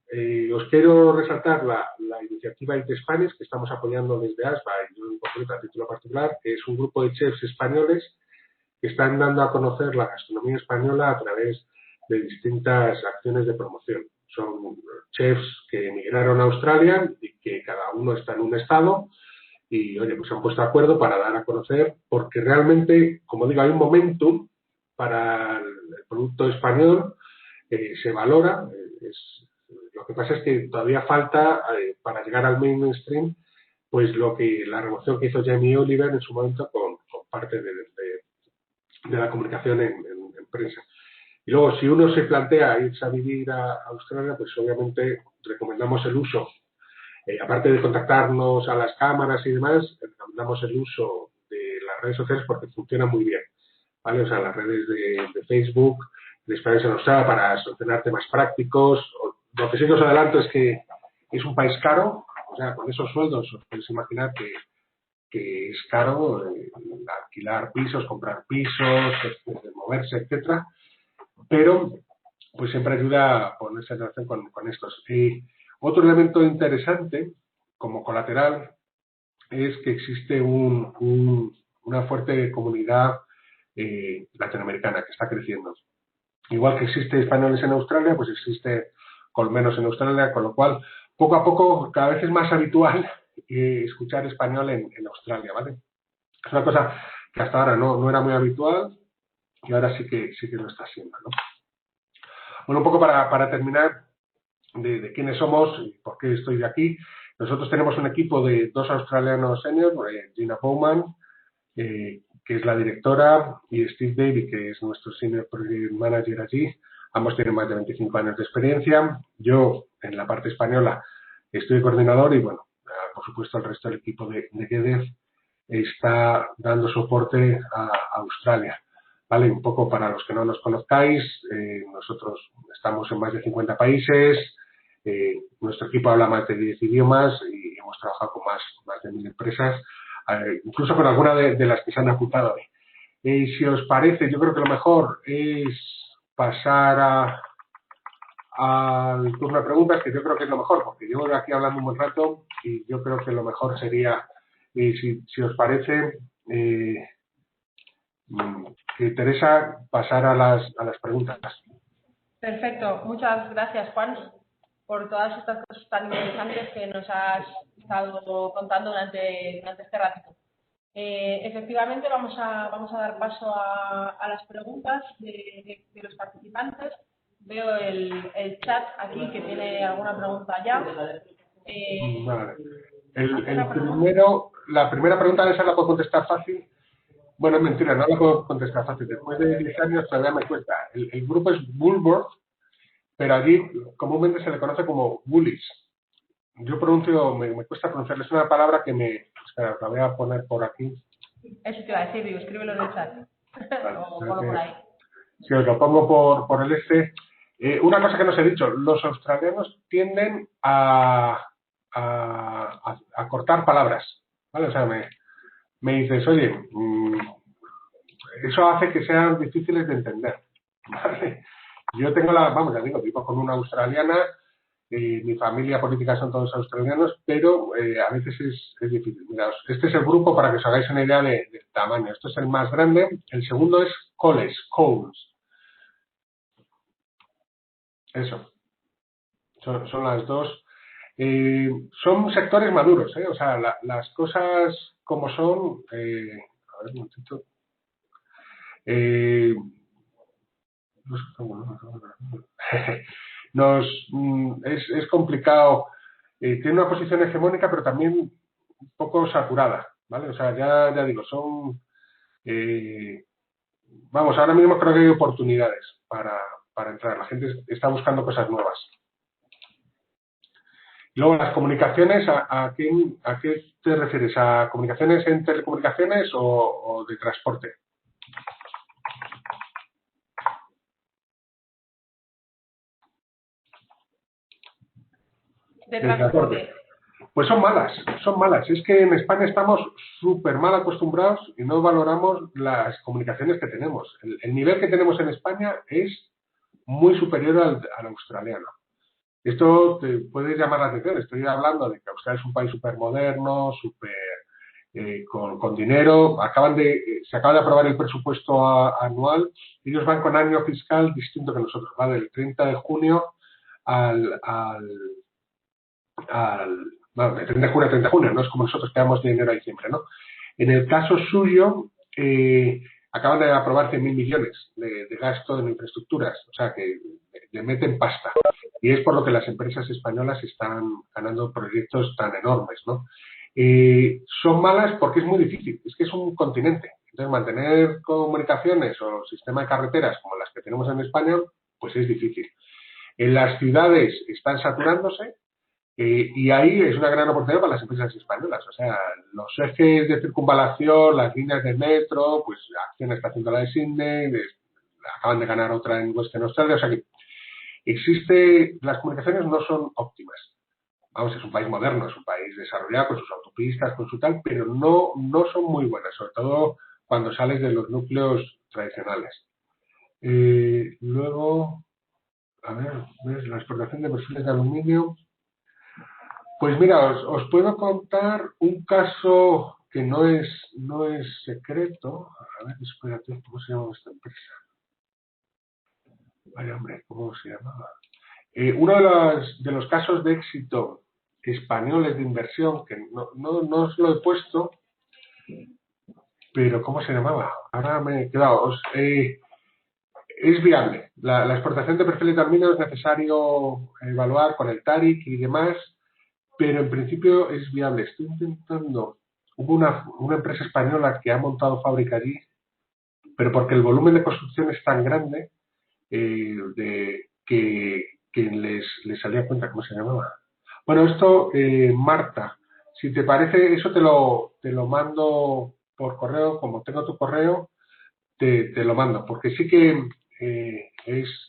os quiero resaltar la iniciativa IT Spanish que estamos apoyando desde ASBA y yo en concreto a título particular, que es un grupo de chefs españoles que están dando a conocer la gastronomía española a través de distintas acciones de promoción. Son chefs que emigraron a Australia y que cada uno está en un estado y, oye, pues se han puesto de acuerdo para dar a conocer, porque realmente, como digo, hay un momentum para el producto español, se valora. Lo que pasa es que todavía falta, para llegar al mainstream, pues la revolución que hizo Jamie Oliver en su momento con parte de la comunicación en prensa. Y luego, si uno se plantea irse a vivir a Australia, pues obviamente recomendamos el uso, aparte de contactarnos a las cámaras y demás, recomendamos el uso de las redes sociales porque funcionan muy bien, ¿vale? O sea, las redes de Facebook, de España en Australia para solucionar temas prácticos. Lo que sí que os adelanto es que es un país caro, o sea, con esos sueldos os podéis imaginar que es caro alquilar pisos, comprar pisos, moverse, etcétera, pero pues siempre ayuda a ponerse en relación con estos. Otro elemento interesante, como colateral, es que existe una fuerte comunidad latinoamericana que está creciendo. Igual que existe españoles en Australia, pues existe colmenos en Australia, con lo cual, poco a poco, cada vez es más habitual escuchar español en Australia, ¿vale? Es una cosa que hasta ahora no era muy habitual y ahora sí que lo está siendo, ¿no? Bueno, un poco para terminar de quiénes somos y por qué estoy de aquí. Nosotros tenemos un equipo de 2 australianos senior, Gina Bowman, que es la directora, y Steve Davey, que es nuestro senior project manager allí. Ambos tienen más de 25 años de experiencia. Yo, en la parte española, estoy de coordinador y, bueno, por supuesto, el resto del equipo de GEDEF está dando soporte a Australia. ¿Vale? Un poco para los que no nos conozcáis, nosotros estamos en más de 50 países, nuestro equipo habla más de 10 idiomas y hemos trabajado con más de 1000 empresas, incluso con alguna de las que se han apuntado hoy. Si os parece, yo creo que lo mejor es pasar al turno de preguntas, que yo creo que es lo mejor, porque llevo de aquí hablando un buen rato y yo creo que lo mejor sería, si os parece, que Teresa pasara a las preguntas. Perfecto. Muchas gracias, Juan, por todas estas cosas tan interesantes que nos has estado contando durante este ratito. Efectivamente, vamos a dar paso a las preguntas de los participantes. Veo el chat aquí que tiene alguna pregunta ya. Vale. La primera pregunta esa la puedo contestar fácil. Bueno, es mentira, no la puedo contestar fácil. Después de 10 años todavía me cuesta. El grupo es Woolworth, pero allí comúnmente se le conoce como Woolies. Yo me cuesta pronunciarles una palabra que espera, la voy a poner por aquí. Eso te iba a decir, digo, escríbelo en el chat. Vale, o ponlo por ahí. Si os lo pongo por el este. Una cosa que no os he dicho, los australianos tienden a cortar palabras, ¿vale? O sea, me dices, oye, eso hace que sean difíciles de entender, ¿vale? Yo tengo ya digo, vivo con una australiana, mi familia política son todos australianos, pero a veces es difícil. Miraos, este es el grupo para que os hagáis una idea del tamaño. Esto es el más grande. El segundo es Coles. Eso. son las dos. Son sectores maduros, o sea, las cosas como son. A ver, un momentito. Es complicado. Tiene una posición hegemónica, pero también un poco saturada, ¿vale? O sea, ya digo, son. Vamos, ahora mismo creo que hay oportunidades para entrar. La gente está buscando cosas nuevas. Luego, las comunicaciones, ¿a qué te refieres? ¿A comunicaciones en telecomunicaciones o de transporte? De transporte. Pues son malas, son malas. Es que en España estamos súper mal acostumbrados y no valoramos las comunicaciones que tenemos. El nivel que tenemos en España es muy superior al australiano. Esto te puede llamar la atención. Estoy hablando de que Australia es un país súper moderno, con dinero. Se acaba de aprobar el presupuesto anual. Ellos van con año fiscal distinto que nosotros. Va del 30 de junio al bueno, de 30 de junio a 30 de junio, no es como nosotros que damos de enero a diciembre, ¿no? En el caso suyo, acaban de aprobar 100.000 millones de gasto en infraestructuras, o sea que le meten pasta. Y es por lo que las empresas españolas están ganando proyectos tan enormes, ¿no? Son malas porque es muy difícil, es que es un continente. Entonces, mantener comunicaciones o sistema de carreteras como las que tenemos en España, pues es difícil. En las ciudades están saturándose, y ahí es una gran oportunidad para las empresas españolas. O sea, los ejes de circunvalación, las líneas de metro, pues Acciona está haciendo la de Sydney, acaban de ganar otra en Western Australia. O sea que las comunicaciones no son óptimas. Vamos, es un país moderno, es un país desarrollado con sus autopistas, con su tal, pero no son muy buenas, sobre todo cuando sales de los núcleos tradicionales. Luego, a ver, ¿ves? La exportación de perfiles de aluminio. Pues mira, os puedo contar un caso que no es secreto. A ver, espérate, ¿cómo se llama esta empresa? Vaya hombre, ¿cómo se llamaba? Uno de los casos de éxito españoles de inversión, que no os lo he puesto, pero ¿cómo se llamaba? Ahora me he quedado. Es viable. La exportación de perfiles de aluminio es necesario evaluar con el TARIC y demás, pero en principio es viable. Estoy intentando. Hubo una empresa española que ha montado fábrica allí, pero porque el volumen de construcción es tan grande que les salía a cuenta. ¿Cómo se llamaba? Bueno, esto, Marta, si te parece, eso te lo mando por correo. Como tengo tu correo, te lo mando, porque sí que es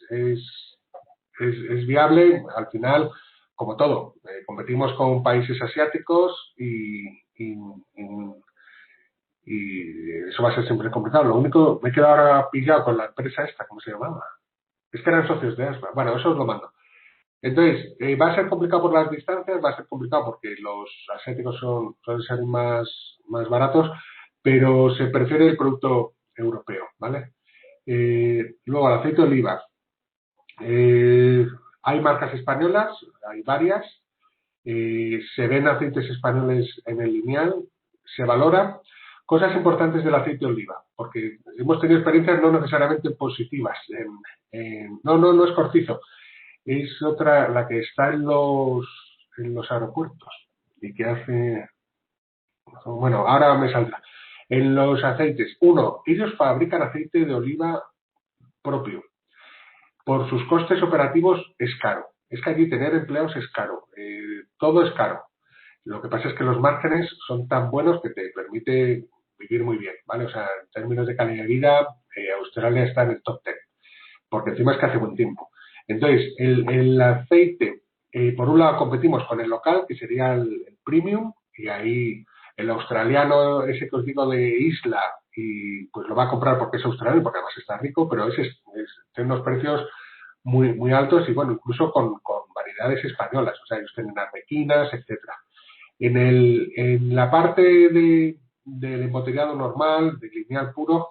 viable. Al final, como todo, competimos con países asiáticos y eso va a ser siempre complicado. Lo único, me he quedado ahora pillado con la empresa esta, ¿cómo se llamaba? Es que eran socios de Asma. Bueno, eso os lo mando. Entonces, va a ser complicado por las distancias, va a ser complicado porque los asiáticos suelen ser más baratos, pero se prefiere el producto europeo, ¿vale? Luego, el aceite de oliva. Hay marcas españolas, hay varias. Se ven aceites españoles en el lineal, se valora. Cosas importantes del aceite de oliva, porque hemos tenido experiencias no necesariamente positivas. No es cortizo, es otra, la que está en los aeropuertos y que hace. Bueno, ahora me saldrá. En los aceites, ellos fabrican aceite de oliva propio. Por sus costes operativos es caro. Es que allí tener empleados es caro. Todo es caro. Lo que pasa es que los márgenes son tan buenos que te permite vivir muy bien, ¿vale? O sea, en términos de calidad de vida, Australia está en el top 10, porque encima es que hace buen tiempo. Entonces, el aceite, por un lado competimos con el local, que sería el premium, y ahí el australiano, ese que os digo de isla, y pues lo va a comprar porque es australiano, porque además está rico, pero tiene unos precios muy altos y bueno, incluso con variedades españolas, o sea, ellos tienen arbequinas, etcétera. En la parte del embotellado normal, del lineal puro,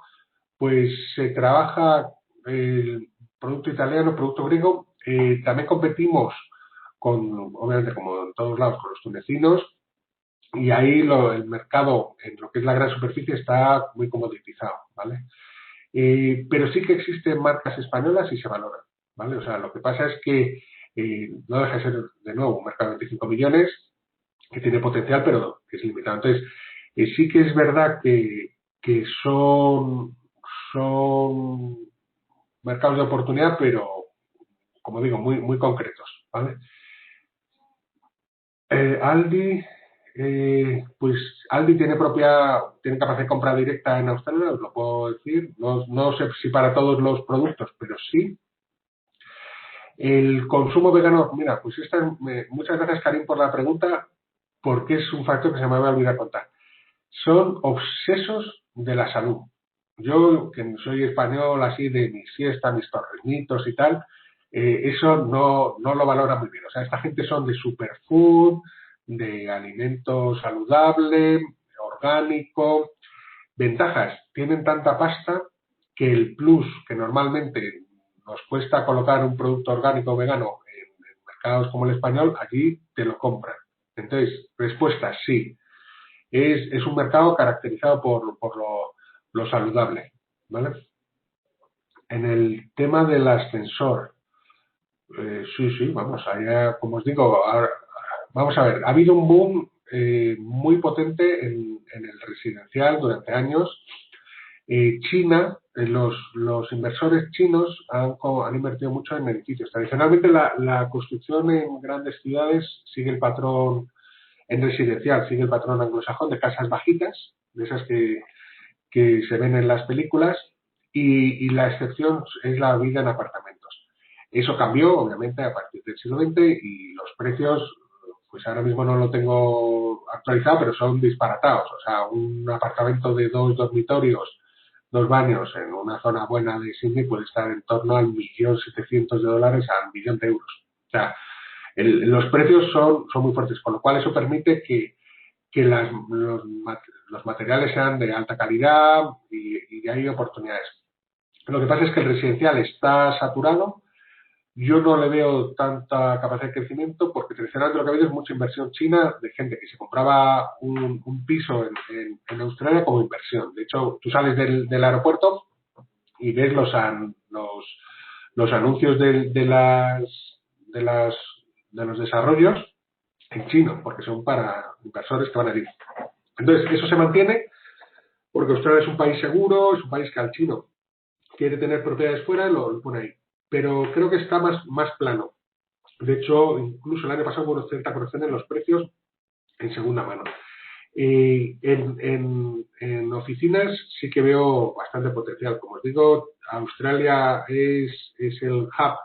pues se trabaja el producto italiano, producto griego. También competimos obviamente, como en todos lados, con los tunecinos, y ahí el mercado en lo que es la gran superficie está muy comoditizado, ¿vale? Pero sí que existen marcas españolas y se valoran, ¿vale? O sea, lo que pasa es que no deja de ser, de nuevo, un mercado de 25 millones que tiene potencial, pero que es limitado. Entonces, sí que es verdad que son mercados de oportunidad, pero, como digo, muy concretos, ¿vale? Aldi, pues Aldi tiene capacidad de compra directa en Australia, os lo puedo decir. No sé si para todos los productos, pero sí. El consumo vegano, mira, pues muchas gracias, Karim, por la pregunta, porque es un factor que se me va a olvidar contar. Son obsesos de la salud. Yo, que soy español, así de mi siesta, mis torrenitos y tal, eso no lo valora muy bien. O sea, esta gente son de superfood, de alimento saludable, orgánico. Ventajas, tienen tanta pasta que el plus que normalmente nos cuesta colocar un producto orgánico o vegano en mercados como el español, allí te lo compran. Entonces, respuesta, sí. Es un mercado caracterizado por lo saludable, ¿vale? En el tema del ascensor, sí, vamos, allá, como os digo, vamos a ver, ha habido un boom muy potente en el residencial durante años. China, los inversores chinos han invertido mucho en edificios. Tradicionalmente la construcción en grandes ciudades sigue el patrón, en residencial sigue el patrón anglosajón de casas bajitas, de esas que se ven en las películas, y la excepción es la vida en apartamentos. Eso cambió, obviamente, a partir del siglo XX y los precios, pues ahora mismo no lo tengo actualizado, pero son disparatados. O sea, un apartamento de 2 dormitorios, 2 baños en una zona buena de Sydney puede estar en torno al $1.700.000 a $1.000.000. O sea, los precios son muy fuertes, con lo cual eso permite que los materiales sean de alta calidad y hay oportunidades. Lo que pasa es que el residencial está saturado. Yo no le veo tanta capacidad de crecimiento porque tradicionalmente lo que ha habido es mucha inversión china de gente que se compraba un piso en Australia como inversión. De hecho, tú sales del aeropuerto y ves los anuncios de los desarrollos en chino, porque son para inversores que van a ir. Entonces, eso se mantiene porque Australia es un país seguro, es un país que al chino quiere tener propiedades fuera y lo pone ahí. Pero creo que está más plano. De hecho, incluso el año pasado hubo una cierta corrección en los precios en segunda mano. En oficinas sí que veo bastante potencial. Como os digo, Australia es el hub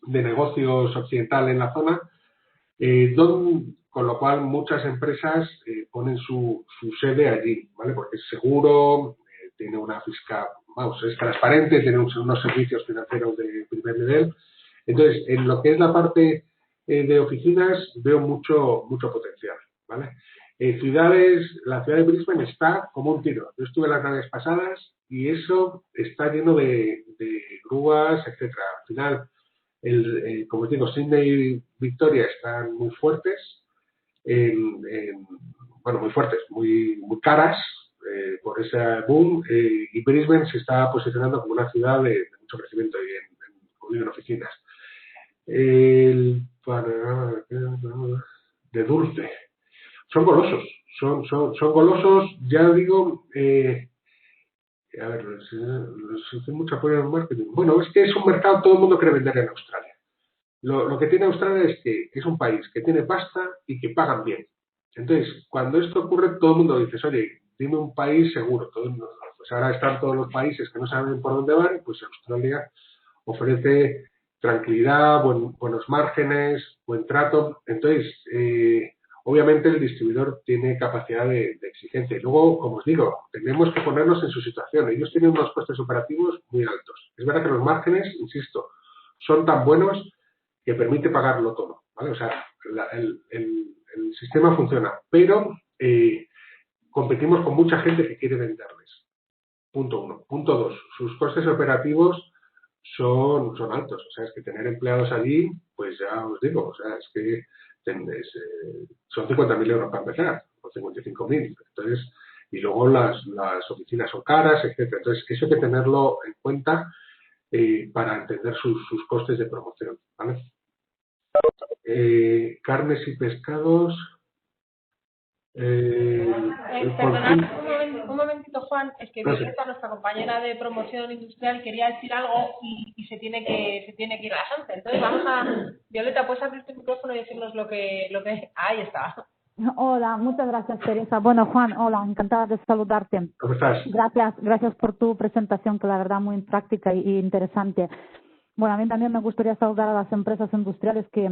de negocios occidental en la zona, con lo cual muchas empresas ponen su sede allí, ¿vale? Porque es seguro, tiene una fiscal, vamos, es transparente, tiene unos servicios financieros de primer nivel. Entonces, en lo que es la parte de oficinas veo mucho potencial, ¿vale? La ciudad de Brisbane está como un tiro. Yo estuve las naves pasadas y eso está lleno de grúas, etcétera. Al final, como os digo, Sydney y Victoria están muy fuertes, bueno, muy fuertes, muy caras por ese boom, y Brisbane se está posicionando como una ciudad de mucho crecimiento y en oficinas. El panorama de dulce. Son golosos, son golosos, ya digo, a ver, se mucho apoyo en el marketing. Bueno, es que es un mercado, todo el mundo quiere vender en Australia. Lo que tiene Australia es que es un país que tiene pasta y que pagan bien. Entonces, cuando esto ocurre, todo el mundo dice, oye, dime un país seguro. Todo el mundo, pues ahora están todos los países que no saben por dónde van, pues Australia ofrece tranquilidad, buenos márgenes, buen trato. Entonces, obviamente el distribuidor tiene capacidad de exigencia. Y luego, como os digo, tenemos que ponernos en su situación. Ellos tienen unos costes operativos muy altos. Es verdad que los márgenes, insisto, son tan buenos que permite pagarlo todo, ¿vale? O sea, el sistema funciona, pero competimos con mucha gente que quiere venderles. Punto 1. Punto 2. Sus costes operativos son altos. O sea, es que tener empleados allí, pues ya os digo, o sea, es que son 50.000 euros para empezar, o 55.000. Entonces, y luego las oficinas son caras, etcétera. Entonces, eso hay que tenerlo en cuenta para entender sus costes de promoción, ¿vale? Carnes y pescados. Perdonad un momentito, Juan, es que No vi que sé. está nuestra compañera de promoción industrial, quería decir algo y se tiene que ir a las 11. Entonces vamos a... Violeta, ¿puedes abrir tu micrófono y decirnos lo que... Ahí está. Hola, muchas gracias, Teresa. Bueno, Juan, hola, encantada de saludarte. ¿Cómo estás? Gracias por tu presentación, que la verdad muy práctica y interesante. Bueno, a mí también me gustaría saludar a las empresas industriales, que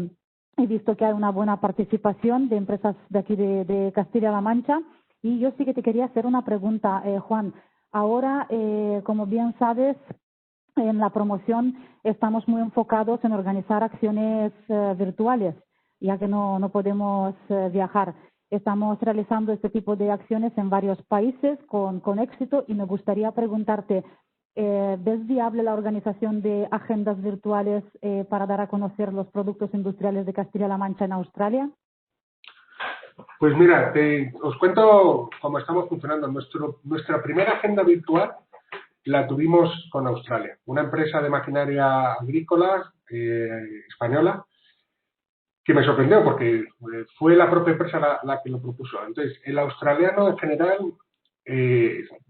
he visto que hay una buena participación de empresas de aquí de Castilla-La Mancha. Y yo sí que te quería hacer una pregunta, Juan. Ahora, como bien sabes, en la promoción estamos muy enfocados en organizar acciones virtuales, ya que no podemos viajar. Estamos realizando este tipo de acciones en varios países con éxito, y me gustaría preguntarte, ¿ves viable la organización de agendas virtuales para dar a conocer los productos industriales de Castilla-La Mancha en Australia? Pues mira, os cuento cómo estamos funcionando. Nuestra primera agenda virtual la tuvimos con Australia, una empresa de maquinaria agrícola española, que me sorprendió porque fue la propia empresa la que lo propuso. Entonces, el australiano en general,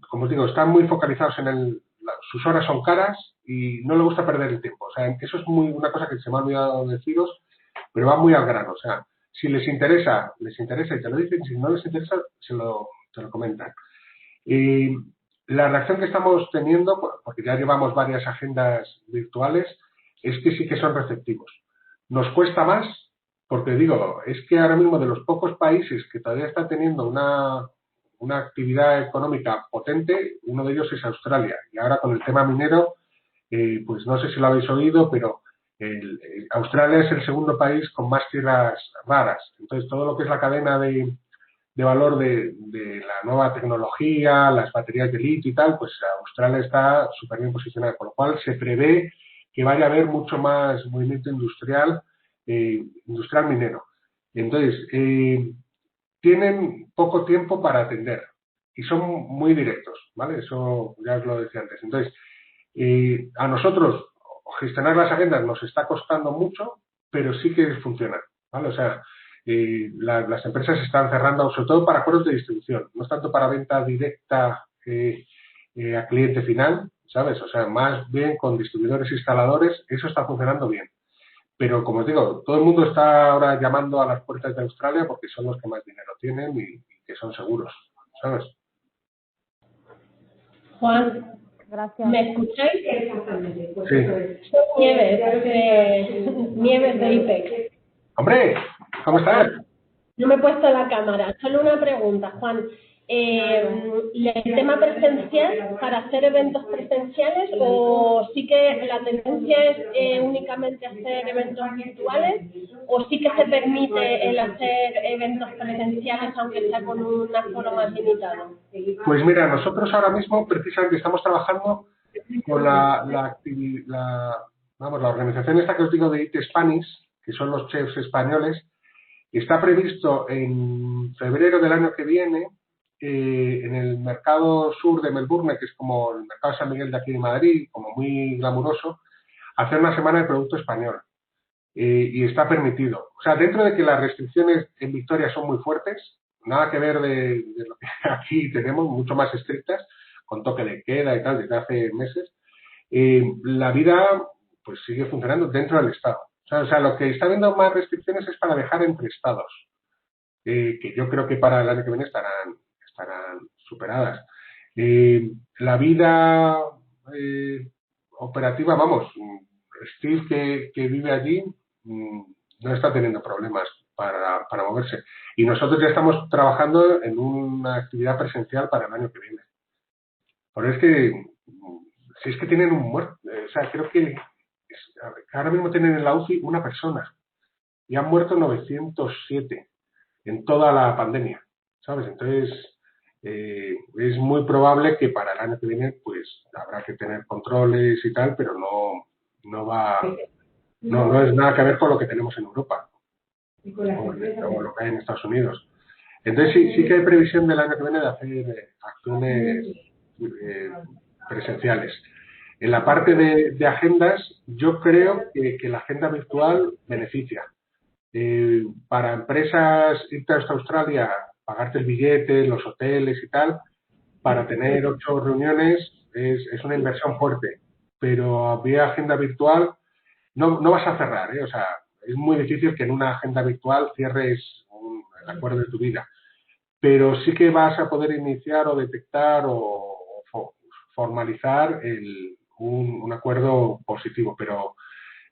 como os digo, están muy focalizados en sus horas son caras y no le gusta perder el tiempo. O sea, eso es una cosa que se me ha olvidado deciros, pero va muy al grano. O sea, si les interesa y te lo dicen; si no les interesa, te lo comentan. La reacción que estamos teniendo, porque ya llevamos varias agendas virtuales, es que sí que son receptivos. Nos cuesta más, porque digo, es que ahora mismo de los pocos países que todavía están teniendo una actividad económica potente, uno de ellos es Australia. Y ahora con el tema minero, pues no sé si lo habéis oído, pero Australia es el segundo país con más tierras raras. Entonces, todo lo que es la cadena de valor de la nueva tecnología, las baterías de litio y tal, pues Australia está súper bien posicionada, con lo cual se prevé que vaya a haber mucho más movimiento industrial minero. Entonces, tienen poco tiempo para atender y son muy directos, ¿vale? Eso ya os lo decía antes. Entonces, a nosotros gestionar las agendas nos está costando mucho, pero sí que funciona, ¿vale? O sea, las empresas se están cerrando, sobre todo para acuerdos de distribución, no es tanto para venta directa a cliente final, ¿sabes? O sea, más bien con distribuidores e instaladores, eso está funcionando bien. Pero, como os digo, todo el mundo está ahora llamando a las puertas de Australia porque son los que más dinero tienen y que son seguros, ¿sabes? Juan, Gracias. ¿me escucháis? Sí. Soy Nieves de IPEX. ¡Hombre! ¿Cómo estás? No me he puesto la cámara. Solo una pregunta, Juan. ¿El tema presencial para hacer eventos presenciales, o sí que la tendencia es únicamente hacer eventos virtuales, o sí que se permite el hacer eventos presenciales aunque sea con un aforo más limitado? Pues mira, nosotros ahora mismo precisamente estamos trabajando con la organización esta que os digo de IT Spanish, que son los chefs españoles. Está previsto en febrero del año que viene, en el mercado sur de Melbourne, que es como el mercado San Miguel de aquí de Madrid, como muy glamuroso, hacer una semana de producto español. Y está permitido. O sea, dentro de que las restricciones en Victoria son muy fuertes, nada que ver de lo que aquí tenemos, mucho más estrictas, con toque de queda y tal, desde hace meses, la vida pues sigue funcionando dentro del Estado. O sea, lo que está habiendo más restricciones es para viajar entre estados, que yo creo que para el año que viene estarán superadas. La vida operativa, vamos, Steve que vive allí no está teniendo problemas para moverse. Y nosotros ya estamos trabajando en una actividad presencial para el año que viene. Pero es que, si es que tienen un muerto, o sea, creo que ahora mismo tienen en la UCI una persona y han muerto 907 en toda la pandemia, ¿sabes? Entonces, es muy probable que para el año que viene, pues, habrá que tener controles y tal, pero no va, no es nada que ver con lo que tenemos en Europa o lo que hay en Estados Unidos. Entonces sí que hay previsión del año que viene de hacer acciones presenciales. En la parte de agendas, yo creo que la agenda virtual beneficia. Para empresas, irte hasta Australia, pagarte el billete, los hoteles y tal, para tener 8 reuniones es una inversión fuerte. Pero vía agenda virtual no vas a cerrar, ¿eh? O sea, es muy difícil que en una agenda virtual cierres el acuerdo de tu vida. Pero sí que vas a poder iniciar o detectar o formalizar un acuerdo positivo. Pero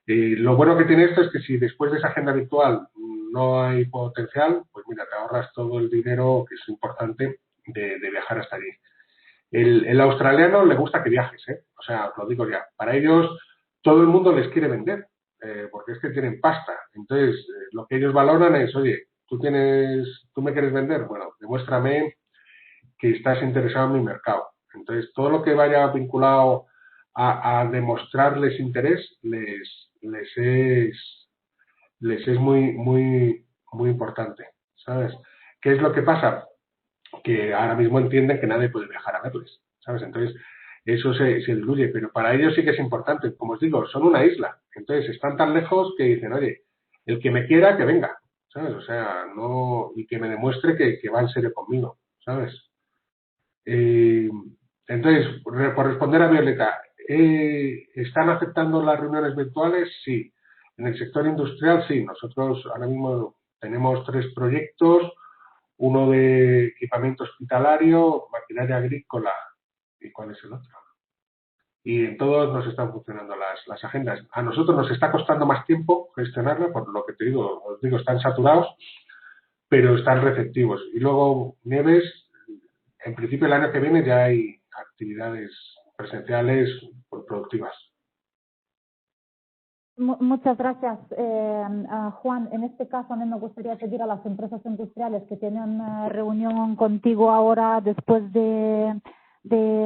lo bueno que tiene esto es que si después de esa agenda virtual no hay potencial, pues mira, te ahorras todo el dinero que es importante de viajar hasta allí. El australiano le gusta que viajes, ¿eh? O sea, os lo digo ya. Para ellos todo el mundo les quiere vender, porque es que tienen pasta. Entonces, lo que ellos valoran es, oye, tú me quieres vender, bueno, demuéstrame que estás interesado en mi mercado. Entonces, todo lo que vaya vinculado a demostrarles interés les es muy importante, ¿sabes? ¿Qué es lo que pasa? Que ahora mismo entienden que nadie puede viajar a verles, ¿sabes? Entonces, eso se diluye, pero para ellos sí que es importante. Como os digo, son una isla. Entonces, están tan lejos que dicen, oye, el que me quiera, que venga, ¿sabes? O sea, no, y que me demuestre que va en serio conmigo, ¿sabes? Eh, entonces, por responder a Violeta, ¿están aceptando las reuniones virtuales? Sí. En el sector industrial, sí. Nosotros ahora mismo tenemos 3 proyectos, uno de equipamiento hospitalario, maquinaria agrícola, ¿y cuál es el otro? Y en todos nos están funcionando las agendas. A nosotros nos está costando más tiempo gestionarla, por lo que te digo, os digo, están saturados, pero están receptivos. Y luego, Nieves, en principio el año que viene ya hay actividades presenciales productivas. Muchas gracias, Juan. En este caso, a mí me gustaría pedir a las empresas industriales que tienen reunión contigo ahora después de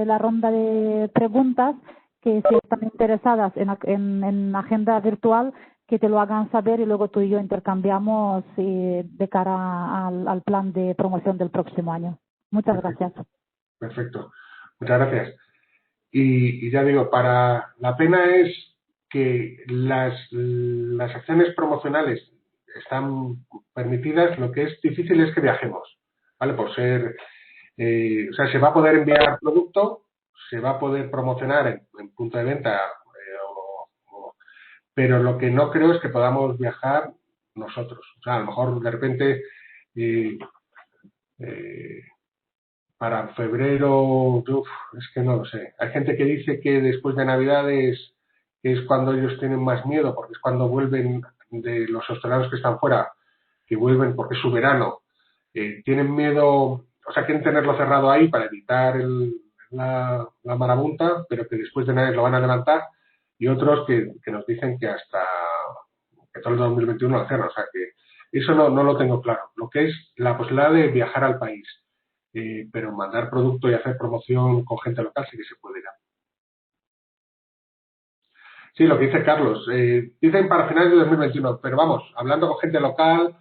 la ronda de preguntas, que si están interesadas en agenda virtual, que te lo hagan saber y luego tú y yo intercambiamos de cara al plan de promoción del próximo año. Muchas gracias. Perfecto. Muchas gracias. Y ya digo, la pena es que las acciones promocionales están permitidas, lo que es difícil es que viajemos, ¿vale? Por ser, o sea, se va a poder enviar producto, se va a poder promocionar en punto de venta, pero lo que no creo es que podamos viajar nosotros. O sea, a lo mejor de repente para febrero, es que no lo sé. Hay gente que dice que después de Navidades es cuando ellos tienen más miedo, porque es cuando vuelven de los australianos que están fuera, que vuelven porque es su verano. Tienen miedo, o sea, quieren tenerlo cerrado ahí para evitar la marabunta, pero que después de Navidades lo van a levantar. Y otros que nos dicen que hasta que todo el 2021 lo cierran. O sea, que eso no lo tengo claro. Lo que es la posibilidad de viajar al país. Pero mandar producto y hacer promoción con gente local sí que se puede ya. Sí, lo que dice Carlos. Dicen para finales de 2021, pero vamos, hablando con gente local,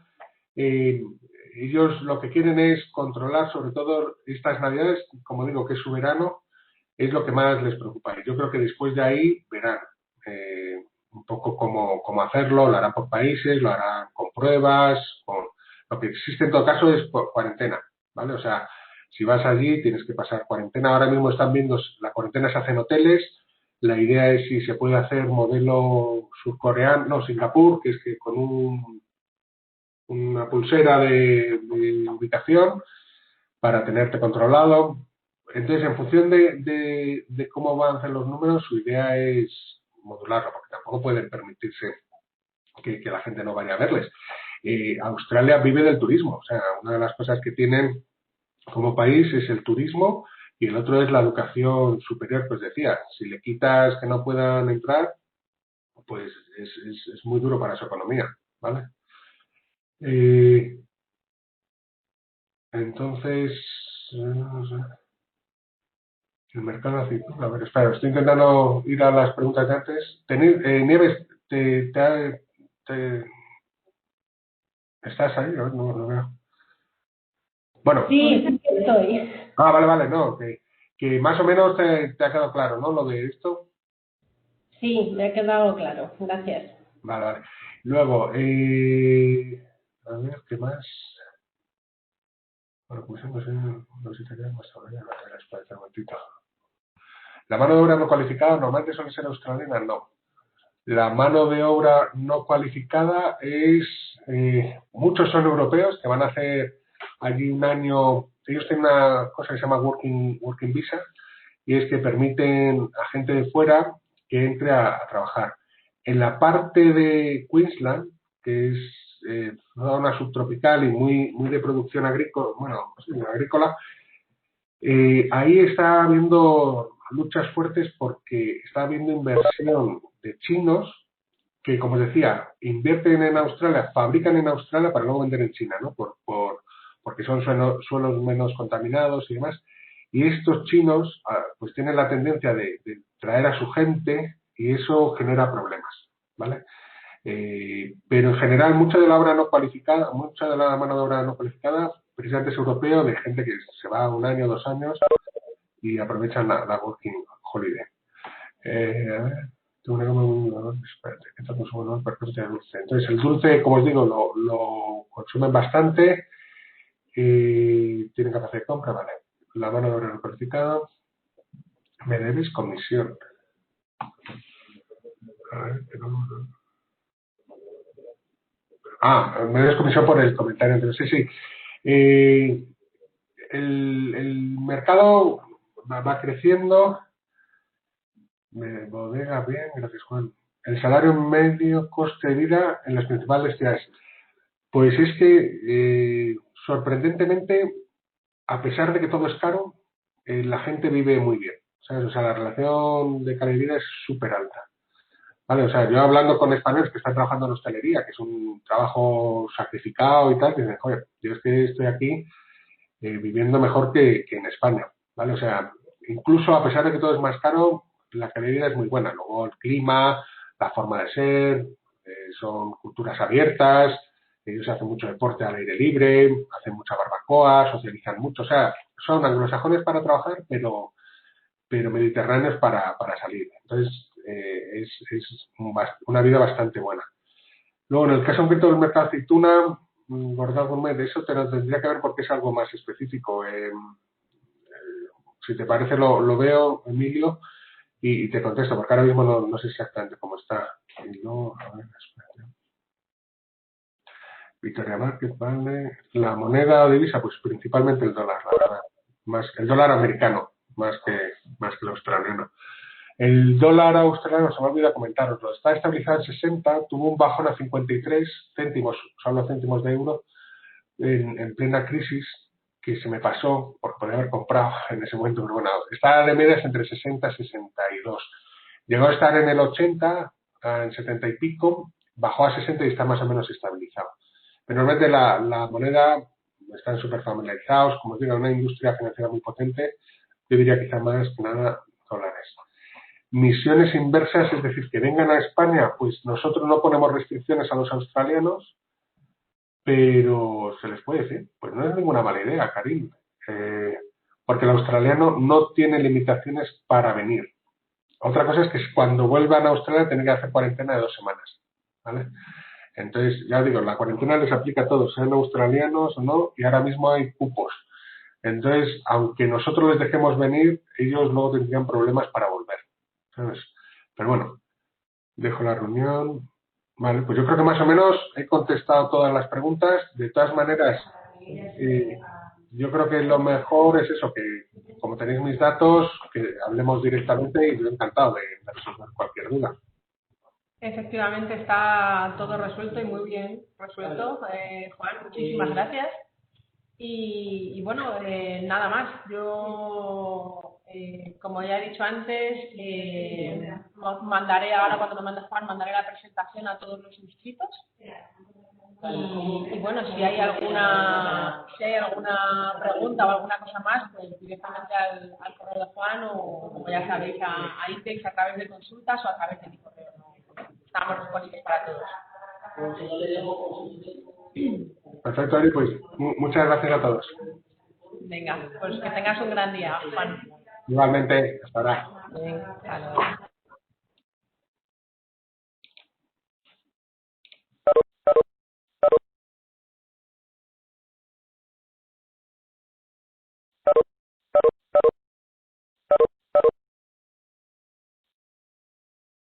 ellos lo que quieren es controlar sobre todo estas Navidades, como digo, que es su verano, es lo que más les preocupa. Y yo creo que después de ahí verán un poco cómo hacerlo, lo harán por países, lo harán con pruebas, lo que existe en todo caso es por cuarentena, ¿vale? O sea, si vas allí tienes que pasar cuarentena. Ahora mismo están viendo, la cuarentena se hace en hoteles. La idea es si se puede hacer modelo surcoreano, no, Singapur, que es que con una pulsera de ubicación para tenerte controlado. Entonces, en función de cómo avancen los números, su idea es modularlo, porque tampoco pueden permitirse que la gente no vaya a verles. Australia vive del turismo, o sea, una de las cosas que tienen como país es el turismo y el otro es la educación superior, pues decía, si le quitas que no puedan entrar, pues es muy duro para su economía, ¿vale? Entonces, no sé. El mercado de aceituna. A ver, espera, estoy intentando ir a las preguntas de antes. Nieves, ¿estás ahí? A ver, no veo. Bueno. Sí, sí estoy. Vale, no, que más o menos te ha quedado claro, ¿no? Lo de esto. Sí, me ha quedado claro. Gracias. Vale. Luego, a ver, ¿qué más? Bueno, pues no sé si te queda más todavía. A ver, espera un momentito. La mano de obra no cualificada normalmente suele ser australiana, no. La mano de obra no cualificada muchos son europeos que van a hacer allí un año. Ellos tienen una cosa que se llama working visa, y es que permiten a gente de fuera que entre a trabajar. En la parte de Queensland, que es una zona subtropical y muy de producción agrícola, agrícola, ahí está habiendo luchas fuertes porque está habiendo inversión de chinos que, como os decía, invierten en Australia, fabrican en Australia para luego vender en China, ¿no? Porque son suelos menos contaminados y demás. Y estos chinos pues tienen la tendencia de traer a su gente y eso genera problemas, ¿vale? Pero en general mucha de la obra no cualificada, mucha de la mano de obra no cualificada precisamente es europeo, de gente que se va 1 año, 2 años y aprovechan la working holiday. A ver, tengo una gama muy valor, espérate, que está consumo valor per cápita de dulce. Entonces el dulce, como os digo, lo consumen bastante, tienen capacidad de compra, vale. La mano de obra no cualificada, me debes comisión. A ver, me debes comisión por el comentario. Entonces, sí. El mercado va creciendo. Bodega, bien, gracias Juan. El salario medio coste de vida en las principales ciudades. Pues es que, sorprendentemente, a pesar de que todo es caro, la gente vive muy bien, ¿sabes? O sea, la relación de calidad de vida es súper alta. ¿Vale? O sea, yo hablando con españoles que están trabajando en hostelería, que es un trabajo sacrificado y tal, dicen, joder, yo es que estoy aquí viviendo mejor que en España, ¿vale? O sea, incluso a pesar de que todo es más caro, la calidad de vida es muy buena. Luego el clima, la forma de ser, son culturas abiertas, ellos hacen mucho deporte al aire libre, hacen mucha barbacoa, socializan mucho, o sea, son anglosajones para trabajar, pero mediterráneos para salir. Entonces, es una vida bastante buena. Luego, en el caso concreto del mercado de aceituna, Gordal Gourmet, de eso te lo tendría que ver porque es algo más específico. Si te parece, lo veo, Emilio, y te contesto, porque ahora mismo no sé exactamente cómo está. Y luego, a ver, espérate. Victoria Market, vale. La moneda o divisa, pues principalmente el dólar, la verdad. Más el dólar americano, más que el australiano. El dólar australiano, se me olvidó comentaroslo, está estabilizado en 60, tuvo un bajón a 53 céntimos, solo céntimos de euro, en plena crisis, que se me pasó por poder haber comprado en ese momento, pero bueno, está de medias entre 60 y 62. Llegó a estar en el 80, en 70 y pico, bajó a 60 y está más o menos estabilizado. Pero normalmente la moneda, están súper familiarizados, como os digo, una industria financiera muy potente, yo diría quizá más que nada dólares. Misiones inversas, es decir, que vengan a España, pues nosotros no ponemos restricciones a los australianos, pero se les puede decir, pues no es ninguna mala idea, Karim, porque el australiano no tiene limitaciones para venir. Otra cosa es que cuando vuelvan a Australia tienen que hacer cuarentena de 2 semanas, ¿vale? Entonces, ya digo, la cuarentena les aplica a todos, sean australianos o no, y ahora mismo hay cupos. Entonces, aunque nosotros les dejemos venir, ellos luego tendrían problemas para volver, ¿sabes? Pero bueno, dejo la reunión. Vale, pues yo creo que más o menos he contestado todas las preguntas. De todas maneras, yo creo que lo mejor es eso, que como tenéis mis datos, que hablemos directamente y yo encantado de resolver cualquier duda. Efectivamente está todo resuelto y muy bien resuelto. Juan, muchísimas gracias. Y bueno, nada más. Yo, como ya he dicho antes, mandaré ahora, cuando me mande Juan, mandaré la presentación a todos los inscritos. Y bueno, si hay alguna pregunta o alguna cosa más, pues directamente al correo de Juan o como ya sabéis a INTEX a través de consultas o a través de mi correo. ¿No? Estamos disponibles para todos. Perfecto, Ari, pues muchas gracias a todos. Venga, pues que tengas un gran día, Juan. Igualmente, hasta ahora. Venga, hasta luego.